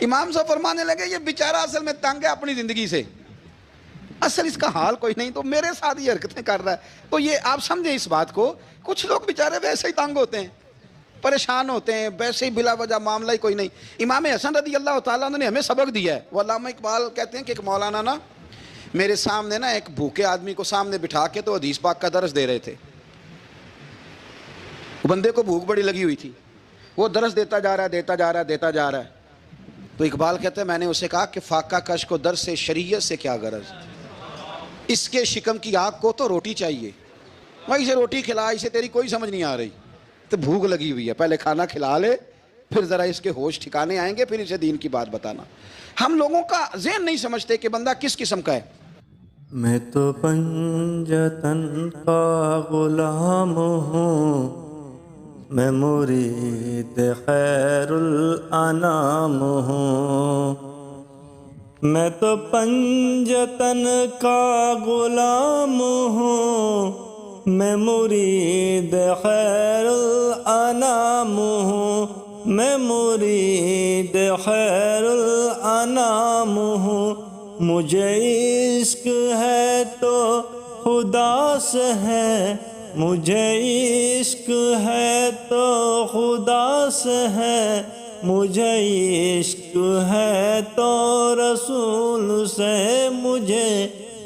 امام صاحب فرمانے لگے یہ بیچارہ اصل میں تنگ ہے اپنی زندگی سے، اصل اس کا حال کوئی نہیں، تو میرے ساتھ یہ حرکتیں کر رہا ہے۔ تو یہ آپ سمجھیں اس بات کو، کچھ لوگ بیچارے ویسے ہی تنگ ہوتے ہیں، پریشان ہوتے ہیں، ویسے ہی بلا وجہ معاملہ ہی کوئی نہیں۔ امام حسن رضی اللہ تعالیٰ عنہ نے ہمیں سبق دیا ہے۔ وہ علامہ اقبال کہتے ہیں کہ ایک مولانا نا میرے سامنے نا ایک بھوکے آدمی کو سامنے بٹھا کے تو حدیث پاک کا درس دے رہے تھے۔ بندے کو بھوک بڑی لگی ہوئی تھی، وہ درس دیتا جا رہا ہے۔ تو اقبال کہتے ہیں میں نے اسے کہا کہ فاقہ کش کو درس سے شریعت سے کیا غرض، اس کے شکم کی آگ کو تو روٹی چاہیے، وہیں سے روٹی کھلا، اسے تیری کوئی سمجھ نہیں آ رہی، تو بھوک لگی ہوئی ہے، پہلے کھانا کھلا لے، پھر ذرا اس کے ہوش ٹھکانے آئیں گے، پھر اسے دین کی بات بتانا۔ ہم لوگوں کا ذہن نہیں سمجھتے کہ بندہ کس قسم کا ہے۔
میں تو پنجتن کا غلام ہوں، میں مرید خیر الانام ہوں، میں تو پنجتن کا غلام ہوں، میں مرید خیر الانام ہوں، میں مرید خیر الانام ہوں، مجھے عشق ہے تو خدا سے ہے، مجھے عشق ہے تو خدا سے ہے، مجھے عشق ہے تو رسول سے، مجھے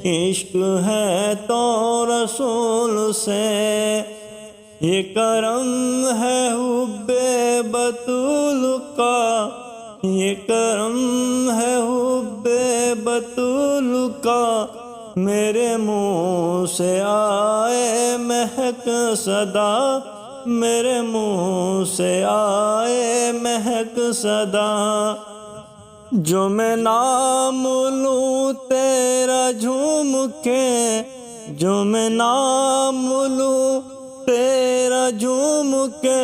عشق ہے تو رسول سے، یہ کرم ہے حب بطول کا، یہ کرم ہے حب بطول کا، میرے منہ سے آئے مہک صدا، میرے منہ سے آئے مہک صدا، جو میں نام لوں تیرا جھوم کے، جو میں نام لوں تیرا جھوم کے،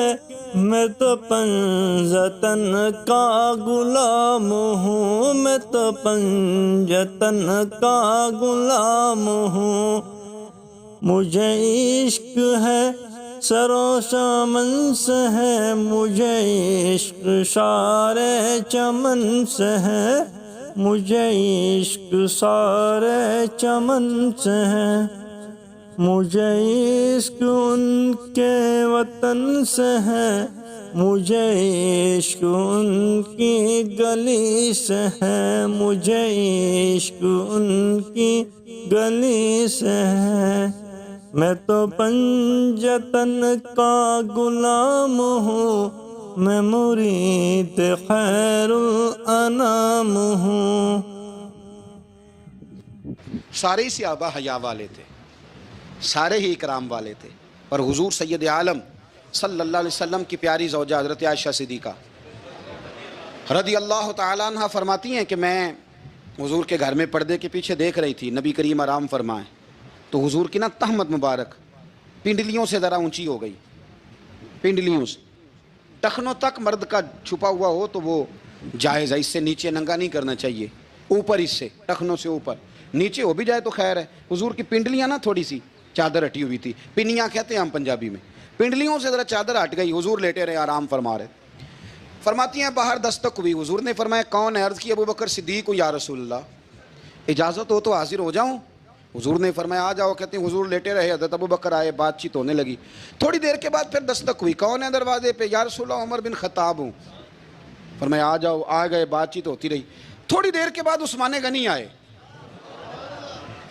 میں تو پنجتن کا غلام ہوں، میں تو پنجتن کا غلام ہوں، مجھے عشق ہے سرو چمن سے ہے، مجھے عشق سارے چمن سے ہے، مجھے عشق سارے چمن سے ہے، مجھے عشق ان کے وطن سے ہے، مجھے عشق ان کی گلی سے ہے، مجھے عشق ان کی گلی سے ہے، میں تو پنجتن کا غلام ہوں، میں مرید خیر الانام ہوں۔
سارے ہی صحابہ حیا والے تھے، سارے ہی اکرام والے تھے، پر حضور سید عالم صلی اللہ علیہ وسلم کی پیاری زوجہ حضرت عائشہ صدیقہ رضی اللہ تعالیٰ عنہ فرماتی ہیں کہ میں حضور کے گھر میں پردے کے پیچھے دیکھ رہی تھی، نبی کریم آرام فرمائیں تو حضور کی نا تہمت مبارک پنڈلیوں سے ذرا اونچی ہو گئی، پنڈلیوں سے ٹخنوں تک مرد کا چھپا ہوا ہو تو وہ جائز ہے، اس سے نیچے ننگا نہیں کرنا چاہیے، اوپر اس سے ٹخنوں سے اوپر، نیچے ہو بھی جائے تو خیر ہے۔ حضور کی پنڈلیاں نا تھوڑی سی چادر ہٹی ہوئی تھی، پنیاں کہتے ہیں ہم پنجابی میں، پنڈلیوں سے ذرا چادر ہٹ گئی، حضور لیٹے رہے آرام فرما رہے۔ فرماتی ہیں باہر دستک ہوئی، حضور نے فرمایا کون ہے؟ عرض کی ابو بکر صدیق کو، یا رسول اللہ اجازت ہو تو حاضر ہو جاؤں؟ حضور نے فرمایا آ جاؤ۔ کہتے ہیں حضور لیٹے رہے، حضرت ابو بکر آئے، بات چیت ہونے لگی، تھوڑی دیر کے بعد پھر دستک ہوئی، کون ہے دروازے پہ؟ یا رسول اللہ عمر بن خطاب ہوں۔ فرمایا آ جاؤ، آ گئے، بات چیت ہوتی رہی، تھوڑی دیر کے بعد عثمان غنی آئے،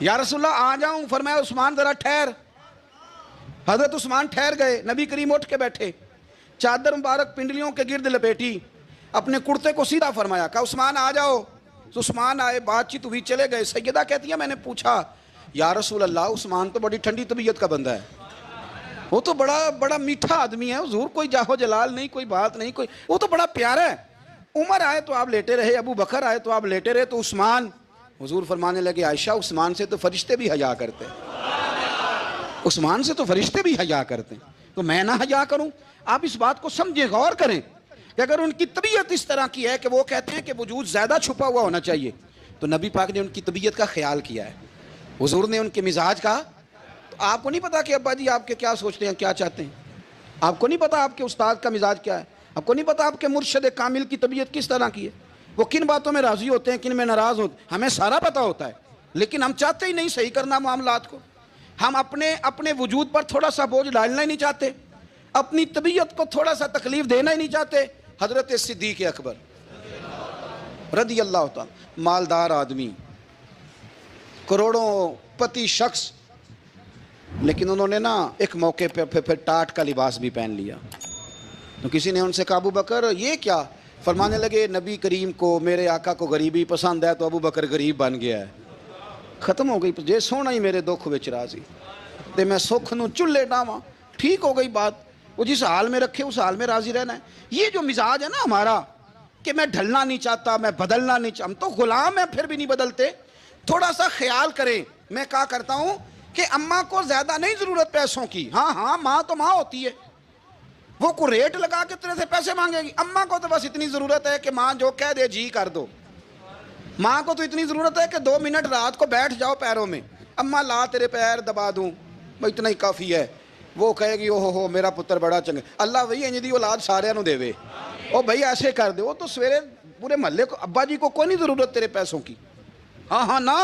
یا رسول اللہ آ جاؤں؟ فرمایا عثمان ذرا ٹھہر۔ حضرت عثمان ٹھہر گئے، نبی کریم اٹھ کے بیٹھے، چادر مبارک پنڈلیوں کے گرد لپیٹی، اپنے کرتے کو سیدھا فرمایا، کہا عثمان آ جاؤ۔ تو عثمان آئے، بات چیت ہوئی، چلے گئے۔ سیدہ کہتی ہے میں نے پوچھا یا رسول اللہ عثمان تو بڑی ٹھنڈی طبیعت کا بندہ ہے، وہ تو بڑا میٹھا آدمی ہے، حضور کوئی جاہو جلال نہیں، کوئی بات نہیں، کوئی، وہ تو بڑا پیارا ہے۔ عمر آئے تو آپ لیٹے رہے، ابو بکر آئے تو آپ لیٹے رہے، تو عثمان؟ حضور فرمانے لگے عائشہ عثمان سے تو فرشتے بھی حیا کرتے ہیں، عثمان سے تو فرشتے بھی حیا کرتے ہیں، تو میں نہ حیا کروں؟ آپ اس بات کو سمجھیں، غور کریں کہ اگر ان کی طبیعت اس طرح کی ہے کہ وہ کہتے ہیں کہ وجود زیادہ چھپا ہوا ہونا چاہیے، تو نبی پاک نے ان کی طبیعت کا خیال کیا ہے، حضور نے ان کے مزاج کا، تو آپ کو نہیں پتا کہ ابا جی آپ کے کیا سوچتے ہیں، کیا چاہتے ہیں؟ آپ کو نہیں پتا آپ کے استاد کا مزاج کیا ہے؟ آپ کو نہیں پتا آپ کے مرشد کامل کی طبیعت کس طرح کی ہے؟ وہ کن باتوں میں راضی ہوتے ہیں، کن میں ناراض ہوتے ہیں، ہمیں سارا پتا ہوتا ہے، لیکن ہم چاہتے ہی نہیں صحیح کرنا معاملات کو، ہم اپنے وجود پر تھوڑا سا بوجھ ڈالنا ہی نہیں چاہتے، اپنی طبیعت کو تھوڑا سا تکلیف دینا ہی نہیں چاہتے۔ حضرت صدیق اکبر رضی اللہ تعالی، مالدار آدمی، کروڑوں پتی شخص، لیکن انہوں نے نا ایک موقع پہ پھر ٹاٹ کا لباس بھی پہن لیا، تو کسی نے ان سے کہا ابو بکر یہ کیا؟ فرمانے لگے نبی کریم کو، میرے آقا کو غریبی پسند ہے، تو ابو بکر غریب بن گیا ہے، ختم ہو گئی، جے سونا ہی میرے دکھ وچ راضی تے میں سکھ نو چلے ڈاواں، ٹھیک ہو گئی بات، وہ جس حال میں رکھے اس حال میں راضی رہنا ہے۔ یہ جو مزاج ہے نا ہمارا کہ میں ڈھلنا نہیں چاہتا، میں بدلنا نہیں چاہتا، ہم تو غلام ہیں پھر بھی نہیں بدلتے، تھوڑا سا خیال کریں۔ میں کہا کرتا ہوں کہ اماں کو زیادہ نہیں ضرورت پیسوں کی، ہاں ماں تو ماں ہوتی ہے، وہ کو ریٹ لگا کے تیرے سے پیسے مانگے گی، اماں کو تو بس اتنی ضرورت ہے کہ ماں جو کہہ دے جی کر دو، ماں کو تو اتنی ضرورت ہے کہ 2 منٹ رات کو بیٹھ جاؤ پیروں میں، اماں لا تیرے پیر دبا دوں، بھائی اتنا ہی کافی ہے۔ وہ کہے گی اوہ میرا پتر بڑا چنگا، اللہ وہی انج دی اولاد سارے نو دے وے، او بھائی ایسے کر دے، وہ تو سویرے پورے محلے کو، ابا جی کو کوئی نہیں ضرورت تیرے پیسوں کی، ہاں نا،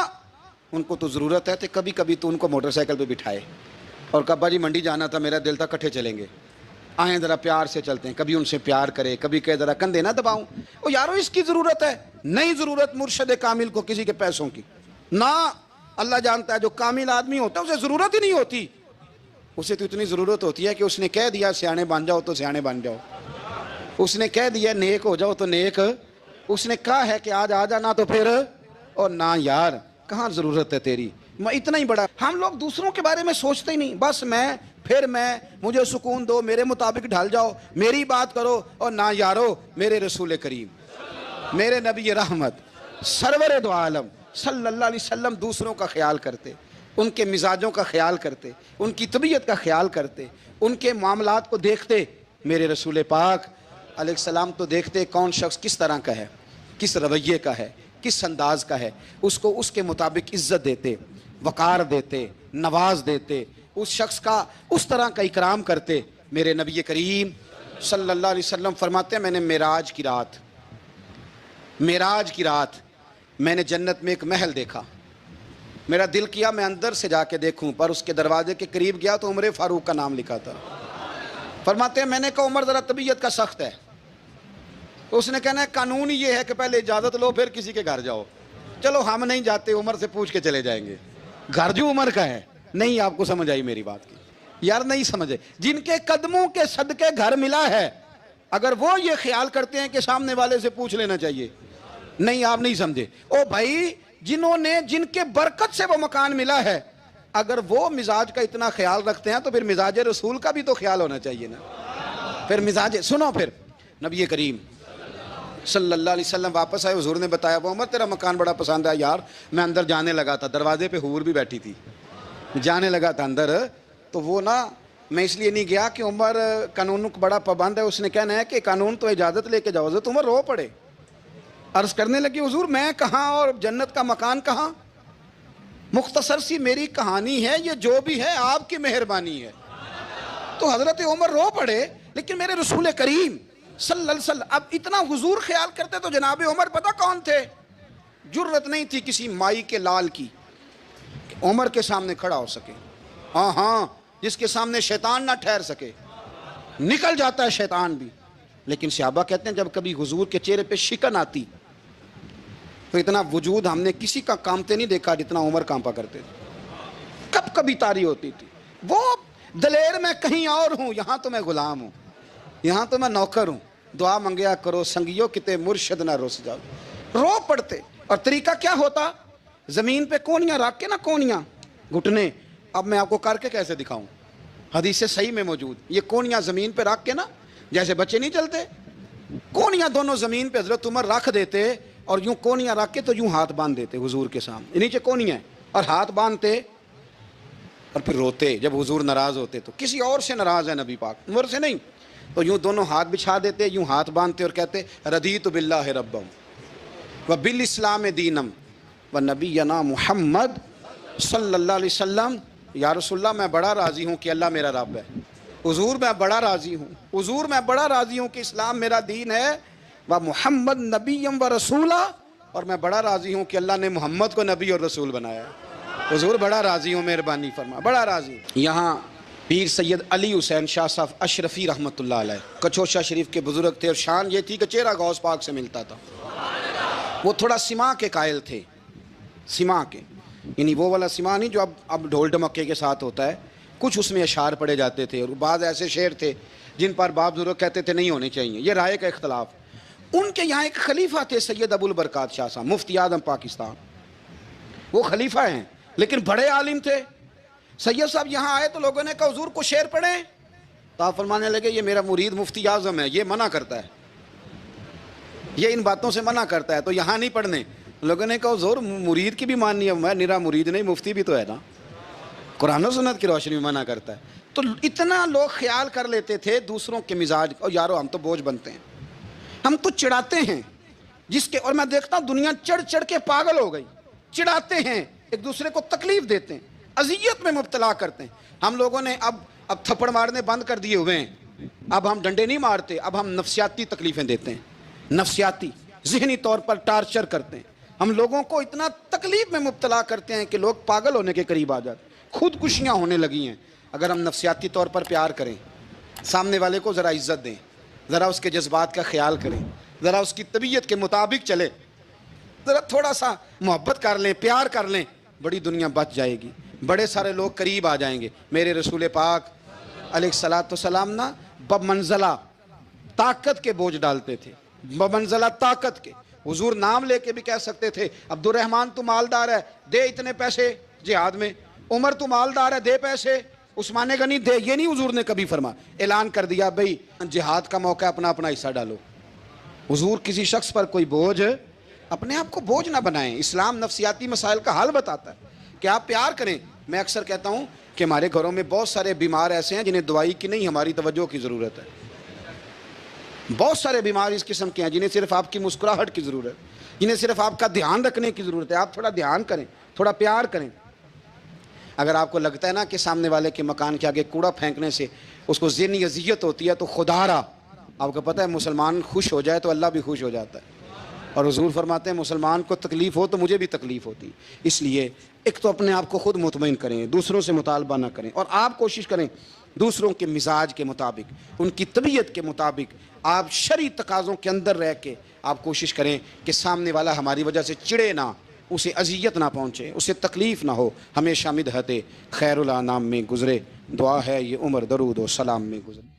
ان کو تو ضرورت ہے، تو کبھی کبھی تو ان کو موٹر سائیکل پہ بٹھائے اور کہ ابا جی منڈی جانا تھا، میرا دل تھا کٹھے چلیں گے، آئیں ذرا پیار سے چلتے ہیں، کبھی ان سے پیار کرے، کبھی کہے ذرا کندھے نہ دباؤں، او یارو اس کی ضرورت ہے، نہیں ضرورت مرشد کامل کو کسی کے پیسوں کی، نہ، اللہ جانتا ہے جو کامل آدمی ہوتا ہے اسے ضرورت ہی نہیں ہوتی، اسے تو اتنی ضرورت ہوتی ہے کہ اس نے کہہ دیا سیانے بن جاؤ تو سیانے بن جاؤ، اس نے کہہ دیا نیک ہو جاؤ تو نیک، اس نے کہا ہے کہ آج آ جانا تو پھر، اور نہ یار کہاں ضرورت ہے تیری، میں اتنا ہی بڑا. ہم لوگ دوسروں کے بارے میں سوچتے ہی نہیں, بس میں, پھر میں, مجھے سکون دو, میرے مطابق ڈھل جاؤ, میری بات کرو. اور نہ یارو, میرے رسول کریم, میرے نبی رحمت سرور دو عالم صلی اللہ علیہ وسلم دوسروں کا خیال کرتے, ان کے مزاجوں کا خیال کرتے, ان کی طبیعت کا خیال کرتے, ان کے معاملات کو دیکھتے. میرے رسول پاک علیہ السلام تو دیکھتے کون شخص کس طرح کا ہے, کس رویے کا ہے, کس انداز کا ہے, اس کو اس کے مطابق عزت دیتے, وقار دیتے, نواز دیتے, اس شخص کا اس طرح کا اکرام کرتے. میرے نبی کریم صلی اللہ علیہ وسلم فرماتے ہیں, میں نے معراج کی رات میں نے جنت میں ایک محل دیکھا. میرا دل کیا میں اندر سے جا کے دیکھوں, پر اس کے دروازے کے قریب گیا تو عمر فاروق کا نام لکھا تھا. فرماتے ہیں میں نے کہا عمر ذرا طبیعت کا سخت ہے. اس نے کہنا ہے قانون یہ ہے کہ پہلے اجازت لو پھر کسی کے گھر جاؤ. چلو ہم نہیں جاتے, عمر سے پوچھ کے چلے جائیں گے. گھر جو عمر کا ہے, نہیں آپ کو سمجھ آئی میری بات کی یار, نہیں سمجھے. جن کے قدموں کے صدقے گھر ملا ہے, اگر وہ یہ خیال کرتے ہیں کہ سامنے والے سے پوچھ لینا چاہیے, نہیں آپ نہیں سمجھے. او بھائی, جن کے برکت سے وہ مکان ملا ہے, اگر وہ مزاج کا اتنا خیال رکھتے ہیں تو پھر مزاج رسول کا بھی تو خیال ہونا چاہیے نا. پھر مزاج سنو, پھر نبی کریم صلی اللہ علیہ وسلم واپس آئے, حضور نے بتایا وہ عمر تیرا مکان بڑا پسند ہے یار. میں اندر جانے لگا تھا, دروازے پہ حور بھی بیٹھی تھی, جانے لگا تھا اندر, تو وہ نا میں اس لیے نہیں گیا کہ عمر قانون کو بڑا پابند ہے. اس نے کہنا ہے کہ قانون تو اجازت لے کے جاؤ. حضرت عمر رو پڑے, عرض کرنے لگی حضور میں کہاں اور جنت کا مکان کہاں. مختصر سی میری کہانی ہے, یہ جو بھی ہے آپ کی مہربانی ہے. تو حضرت عمر رو پڑے. لیکن میرے رسول کریم صلی اللہ علیہ وسلم اب اتنا حضور خیال کرتے تو جناب عمر پتہ کون تھے, جرت نہیں تھی کسی مائی کے لال کی کہ عمر کے سامنے کھڑا ہو سکے. ہاں, جس کے سامنے شیطان نہ ٹھہر سکے, نکل جاتا ہے شیطان بھی. لیکن صحابہ کہتے ہیں جب کبھی حضور کے چہرے پہ شکن آتی تو اتنا وجود ہم نے کسی کا کامتے نہیں دیکھا جتنا عمر کانپا کرتے تھے. کب کبھی تاری ہوتی تھی. وہ دلیر میں کہیں اور ہوں, یہاں تو میں غلام ہوں, یہاں تو میں نوکر ہوں. دعا منگیا کرو سنگیو کتے مرشد نہ رس جاؤ. رو پڑتے. اور طریقہ کیا ہوتا, زمین پہ کونیاں رکھ کے نا, کونیاں گھٹنے, اب میں آپ کو کر کے کیسے دکھاؤں, حدیث صحیح میں موجود. یہ کونیاں زمین پہ رکھ کے نا, جیسے بچے نہیں چلتے, کونیاں دونوں زمین پہ حضرت عمر رکھ دیتے, اور یوں کونیاں رکھ کے تو یوں ہاتھ باندھ دیتے حضور کے سامنے, نیچے کونیاں اور ہاتھ باندھتے, اور پھر روتے جب حضور ناراض ہوتے. تو کسی اور سے ناراض ہے نبی پاک, عمر سے نہیں, تو یوں دونوں ہاتھ بچھا دیتے, یوں ہاتھ باندھتے اور کہتے رضیت باللہ ربم وبالاسلام دینم ونبینا محمد صلی اللہ علیہ وسلم. یا رسول اللہ میں بڑا راضی ہوں کہ اللہ میرا رب ہے. حضور میں بڑا راضی ہوں, حضور میں بڑا راضی ہوں کہ اسلام میرا دین ہے. و محمد نبیم و رسولہ, اور میں بڑا راضی ہوں کہ اللہ نے محمد کو نبی اور رسول بنایا ہے. حضور بڑا راضی ہوں, مہربانی فرما, بڑا راضی ہوں. یہاں پیر سید علی حسین شاہ صاحب اشرفی رحمۃ اللہ علیہ کچوشا شریف کے بزرگ تھے, اور شان یہ تھی کہ چہرہ غوث پاک سے ملتا تھا. وہ تھوڑا سما کے قائل تھے, سما کے, یعنی وہ والا سما نہیں جو اب ڈھول ڈمکے کے ساتھ ہوتا ہے. کچھ اس میں اشعار پڑے جاتے تھے, اور بعض ایسے شعر تھے جن پر باپ بزرگ کہتے تھے نہیں ہونے چاہیے, یہ رائے کا اختلاف. ان کے یہاں ایک خلیفہ تھے سید ابو البرکات شاہ صاحب, مفتی اعظم پاکستان. وہ خلیفہ ہیں لیکن بڑے عالم تھے. سید صاحب یہاں آئے تو لوگوں نے کہا حضور کو شعر پڑھیں, تو آپ فرمانے لگے یہ میرا مرید مفتی اعظم ہے, یہ منع کرتا ہے, یہ ان باتوں سے منع کرتا ہے, تو یہاں نہیں پڑھنے. لوگوں نے کہا حضور مرید کی بھی ماننی ہے, میں نرا مرید نہیں, مفتی بھی تو ہے نا, قرآن و سنت کی روشنی میں منع کرتا ہے. تو اتنا لوگ خیال کر لیتے تھے دوسروں کے مزاج, اور یارو ہم تو بوجھ بنتے ہیں, ہم تو چڑھاتے ہیں جس کے, اور میں دیکھتا ہوں دنیا چڑھ چڑھ کے پاگل ہو گئی, چڑھاتے ہیں ایک دوسرے کو, تکلیف دیتے ہیں, اذیت میں مبتلا کرتے ہیں. ہم لوگوں نے اب تھپڑ مارنے بند کر دیے ہوئے ہیں, اب ہم ڈنڈے نہیں مارتے, اب ہم نفسیاتی تکلیفیں دیتے ہیں, نفسیاتی ذہنی طور پر ٹارچر کرتے ہیں. ہم لوگوں کو اتنا تکلیف میں مبتلا کرتے ہیں کہ لوگ پاگل ہونے کے قریب آ جاتے ہیں, خودکشیاں ہونے لگی ہیں. اگر ہم نفسیاتی طور پر پیار کریں, سامنے والے کو ذرا عزت دیں, ذرا اس کے جذبات کا خیال کریں, ذرا اس کی طبیعت کے مطابق چلے, ذرا تھوڑا سا محبت کر لیں, پیار کر لیں, بڑی دنیا بچ جائے گی, بڑے سارے لوگ قریب آ جائیں گے. میرے رسول پاک علیہ الصلوۃ والسلام نا بمنزلہ طاقت کے بوجھ ڈالتے تھے, بمنزلہ طاقت کے. حضور نام لے کے بھی کہہ سکتے تھے عبد الرحمن تو مالدار ہے, دے اتنے پیسے جہاد میں. عمر تو مالدار ہے، دے پیسے. عثمان غنی دے، یہ نہیں حضور نے کبھی فرما. اعلان کر دیا بھئی جہاد کا موقع ہے، اپنا اپنا حصہ ڈالو. حضور کسی شخص پر کوئی بوجھ، اپنے آپ کو بوجھ نہ بنائیں. اسلام نفسیاتی مسائل کا حل بتاتا ہے کہ آپ پیار کریں. میں اکثر کہتا ہوں کہ ہمارے گھروں میں بہت سارے بیمار ایسے ہیں جنہیں دوائی کی نہیں، ہماری توجہ کی ضرورت ہے. بہت سارے بیمار اس قسم کے ہیں جنہیں صرف آپ کی مسکراہٹ کی ضرورت ہے، جنہیں صرف آپ کا دھیان رکھنے کی ضرورت ہے. آپ تھوڑا دھیان کریں، تھوڑا پیار کریں. اگر آپ کو لگتا ہے نا کہ سامنے والے کے مکان کے آگے کوڑا پھینکنے سے اس کو ذہنی اذیت ہوتی ہے، تو خدا را آپ کو پتہ ہے مسلمان خوش ہو جائے تو اللہ بھی خوش ہو جاتا ہے. اور حضور فرماتے ہیں مسلمان کو تکلیف ہو تو مجھے بھی تکلیف ہوتی. اس لیے ایک تو اپنے آپ کو خود مطمئن کریں، دوسروں سے مطالبہ نہ کریں، اور آپ کوشش کریں دوسروں کے مزاج کے مطابق، ان کی طبیعت کے مطابق، آپ شرعی تقاضوں کے اندر رہ کے آپ کوشش کریں کہ سامنے والا ہماری وجہ سے چڑے نہ، اسے اذیت نہ پہنچے، اسے تکلیف نہ ہو. ہمیشہ مدحت خیر الانام میں گزرے. دعا ہے یہ عمر درود و سلام میں گزرے.